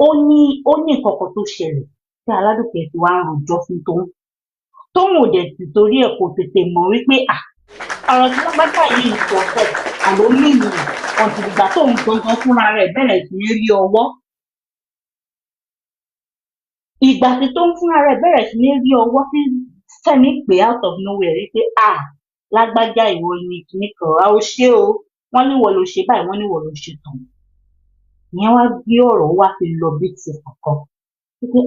ó ní nǹkan kan tó ṣẹlẹ̀ tí Aládùkẹ́ ti wá ń rojọ́ fún Tóun. Tóun ò dẹ̀ sì torí ẹ̀ kò tètè mọ̀ wípé ọ̀rọ̀ tí wọ́n bá gbà yìí sọ fẹ́ àló mímu ọ̀sìn ìgbà tóun gangan fúnra rẹ̀ bẹ̀rẹ̀ sí ní rí ọwọ́. Ìgbà tí Tóun fúnra rẹ̀ bẹ̀rẹ̀ sí ní rí ọwọ́ tí Fẹ́mi pè out of nowhere wípé lágbájá ìwọ ni kíní kan a ò ṣe o wọ́n ní wọ́n ló ṣe báyìí wọ́n ní wọ́n ló ṣe tán ìyẹn wá gbé ọ̀rọ̀ wá fi lọ bí ti kọ̀ọ̀kan wípé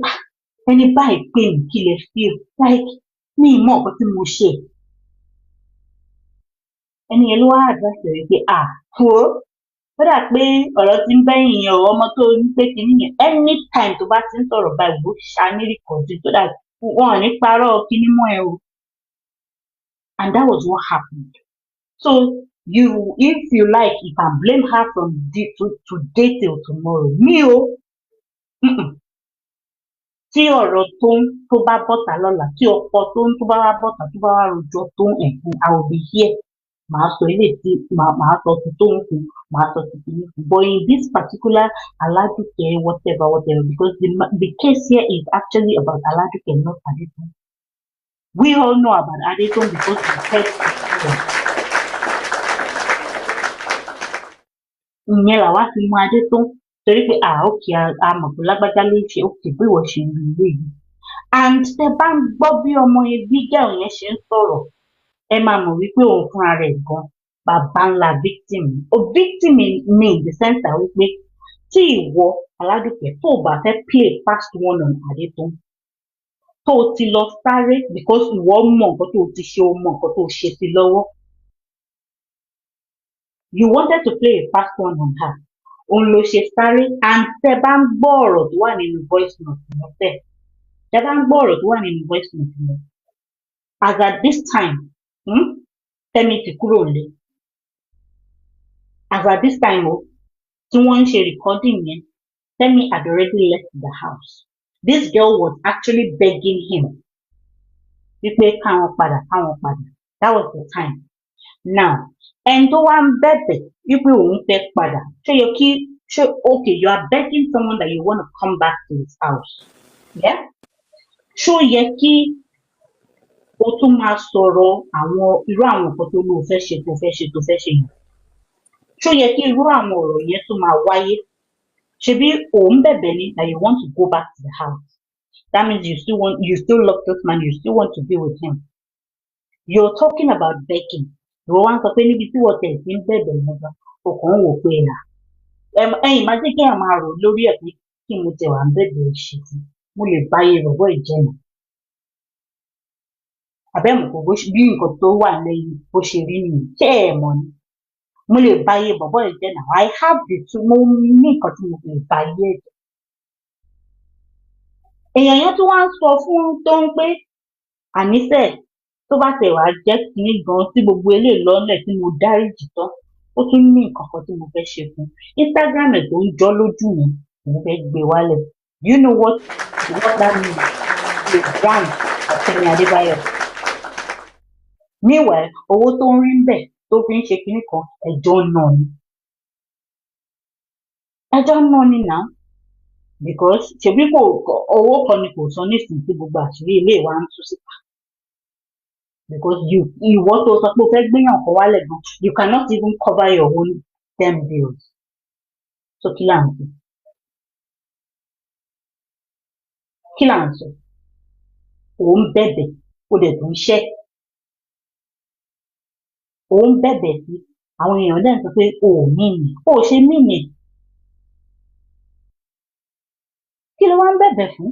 ẹni báyìí pè mí kí lè feel like ní ìmọ̀ ọ̀kan tí mo ṣe ẹni yẹn ló wá àdúrà wípé wo ó dà pé ọ̀rọ̀ ti ń bẹ́yìn yẹn o ọmọ tó ní pé kíní yẹn anytime tó bá ti ń sọ̀rọ̀ báyìí wò ṣá ní rìkọ̀dù tó dà wọn ò ní parọ́ kíní mọ́ ẹ o and that was what happened so if you like you can blame her from today till tomorrow me o tí ọ̀rọ̀ tó bá bọ́ta lọ́la tí ọkọ tó bá wá bọ́ta tó bá wá rojọ́ tó ń ẹ̀kún I will be here màá sọ ilé tí màá sọ ti tó ń fún màá sọ ti fi fún but in this particular Aladuke whatever because the case here is actually about Aladuke not Adetun we all know about Adetun because we heard ìyẹn làwa fi mú Adetun torí pé òkè àmọ̀ pé lágbájá ló ń ṣe òkè bí ìwọ ṣe ń lu yìí and tẹ bá ń gbọ́ bí ọmọ yẹn bí gẹ́ọ̀ yẹn ṣe ń sọ̀rọ̀ ẹ máa mọ̀ wípé òun fúnra rẹ̀ gan bàbá ńlá victim victim mi in the sense that wípé tí ìwọ Aládùkẹ́ tó o bá fẹ́ play fast one on Adétún tó o ti lọ sáré because ìwọ mọ̀ nǹkan tó o ti ṣe o mọ̀ nǹkan tó o ṣe sí lọ́wọ́ you wanted to play a fast one on her òun ló ṣe sáré and tẹ bá ń gbọ́ ọ̀rọ̀ tó wà nínú voice note yẹn tẹ bá ń gbọ́ ọ̀rọ̀ tó wà nínú voice note yẹn as at this time Tẹ́mi ti kúrò nílé as at this time tí wọ́n ń ṣe recording yẹn Tẹ́mi had already left the house this girl was actually begging him wípé káwọn padà that was the time now ẹni tó wá ń bẹ̀bẹ̀ wípé òun fẹ́ padà okay you are begging someone that you want to come back to his house yeah ṣó yẹ kí o tún máa sọ̀rọ̀ irú àwọn nǹkan tó lóun fẹ́ ṣe yìí ṣó yẹ kí irú àwọn ọ̀rọ̀ yẹn tún máa wáyé ṣebí òun bẹ̀bẹ̀ ni that you want to go back to the house that means you still love this man you still want to be with him you're talking about begging ìwọ wá ń sọ pé níbi tí wọ́n tẹ̀ sí ń bẹ̀bẹ̀ nígbà ọkàn wò pé ẹ̀yìn máa jẹ́ kí ẹ̀ máa rò lórí ẹ̀ pé kí mo tẹ̀ wá ń bẹ̀bẹ̀ ṣe tí mo lè bá iye rọ̀bọ̀ ìjẹ́nu àbẹ́mọ̀ kò bí nǹkan tó wà lẹ́yìn bó ṣe rí nìyí ṣé ẹ̀ mọ̀ ni mo lè bá iye bọ̀bọ̀ ìjẹ́nu I have the two mo ní nǹkan tí mo lè bá iye ẹ̀jẹ̀ èèyàn yẹn tó wá ń sọ fún tó ń pé àníṣe tó bá tẹ̀ wá jẹ́ kínní gan tí gbogbo eléyìí lọ́lẹ̀ tí mo dáríjì tán ó tún ní nǹkan kan tí mo fẹ́ ṣe fún Instagram ẹ̀ tó ń jọ́ lójú mi mo fẹ́ gbé wálẹ̀ you know what that means the brand of Fẹ́mi Adébáyọ̀ meanwhile owó tó ń rí ń bẹ̀ tó fi ń ṣe kínní kan ẹjọ́ náà ni now because ṣebí kò owó kan ni kò san nísìnyí tí gbogbo àṣírí ilé wa ń tú síta because ìwọ tó sọ pé o fẹ́ gbéyàn kan wálẹ̀ gan you cannot even cover your own damn bills so kí là ń sọ òun bẹ̀bẹ̀ o dẹ̀ tó ń ṣẹ́ òun bẹ̀bẹ̀ sí àwọn èèyàn dẹ̀ ń sọ pé o ò mìíní o ò ṣe mìíní kí ló wá ń bẹ̀bẹ̀ fún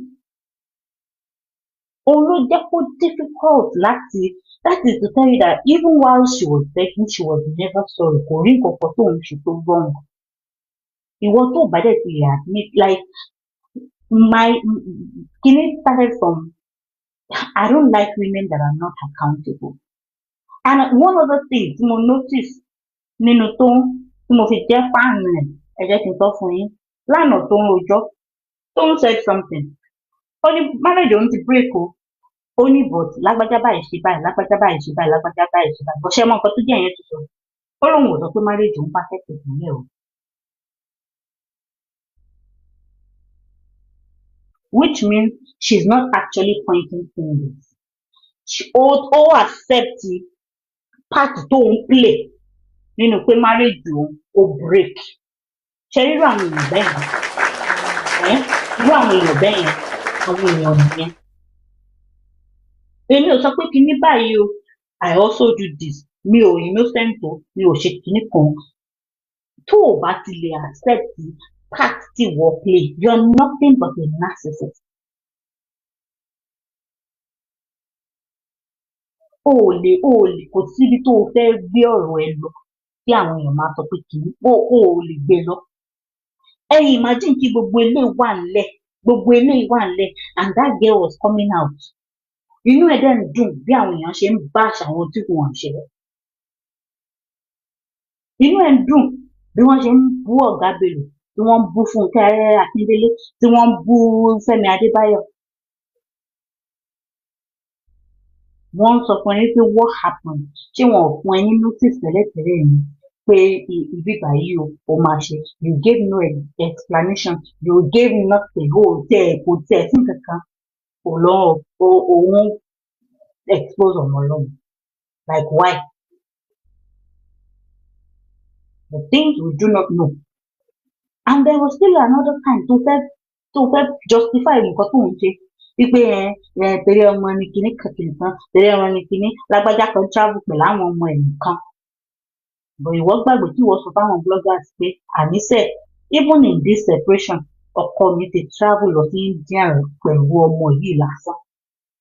òun ló jẹ́ kó difficult láti that is to tell you that even while she was begging she was never sorry kò rí nǹkan kan tó ń ṣe tó wrong ìwọ tó bá dẹ̀ ti admit like kini started from I don't like women that are not accountable and one other thing tí mo notice nínú tí mo fi jẹ́ fáànù rẹ̀ ẹ jẹ́ kí n sọ fún yín lánàá tó ń rojọ́ tó ń said something ó ní marriage òun ti break o ó ní but lágbájá báyìí ṣe báyìí lágbájá báyìí ṣe báyìí lágbájá báyìí ṣe báyìí bọ́sẹ̀ mọ́ nǹkan tó jẹ́ ìyẹn tó sọ ó lóun ò sọ pé marriage òun perfect ìpínlẹ̀ o which means she's not actually pointing fingers ó accept part tó ń play nínú pé marriage òun ó break ṣe irú àwọn èèyàn bẹ́ẹ̀ yẹn irú àwọn èèyàn bẹ́ẹ̀ yẹn àwọn èèyàn nìyẹn èmi ò sọ pé kinní báyìí o I also do this. Mi ò innocent o, mi ò ṣe kinní kan. Tó o bá ti lè accept part tí wọ́n play, you're nothing but a narcissist. O ò lè kò síbi tó o fẹ́ gbé ọ̀rọ̀ ẹ lọ tí àwọn èèyàn máa sọ pé kìíní o ò lè gbé lọ. Ẹ imagine kí gbogbo eléyìí wà ńlẹ̀ and that girl was coming out. Inú ẹ̀ dẹ̀ ń dùn bí àwọn èèyàn ṣe ń bash àwọn tí wọ́n ṣe. Inú ẹ̀ ń dùn bí wọ́n ṣe ń bú Ọ̀gá Bello, tí wọ́n ń bú Fúnkẹ́ Akíndélé, tí wọ́n ń bú Fẹ́mi Adébáyọ̀. Wọ́n sọ fún yín pé what happened? Ṣé wọn ò fún ẹ ní notice tẹ́lẹ̀tẹ́lẹ̀ ni pé ibi báyìí o máa ṣe? You gave no explanation. You gave nothing. Kò tẹ̀ sí kankan. Òun expose ọmọ Ọlọ́run. Like why? The things we do not know. And there was still another time to justify nǹkan tó ń ṣe. Wípé torí ọmọ ní kinní kan torí ọmọ ní kinní lágbájá kan travel pẹ̀lú àwọn ọmọ ẹ̀ nìkan. But ìwọ gbàgbé tí ìwọ sọ fáwọn bloggers pé àníṣe even in this separation ọkọ mi ti travel lọ sí India pẹ̀lú ọmọ yìí lásán.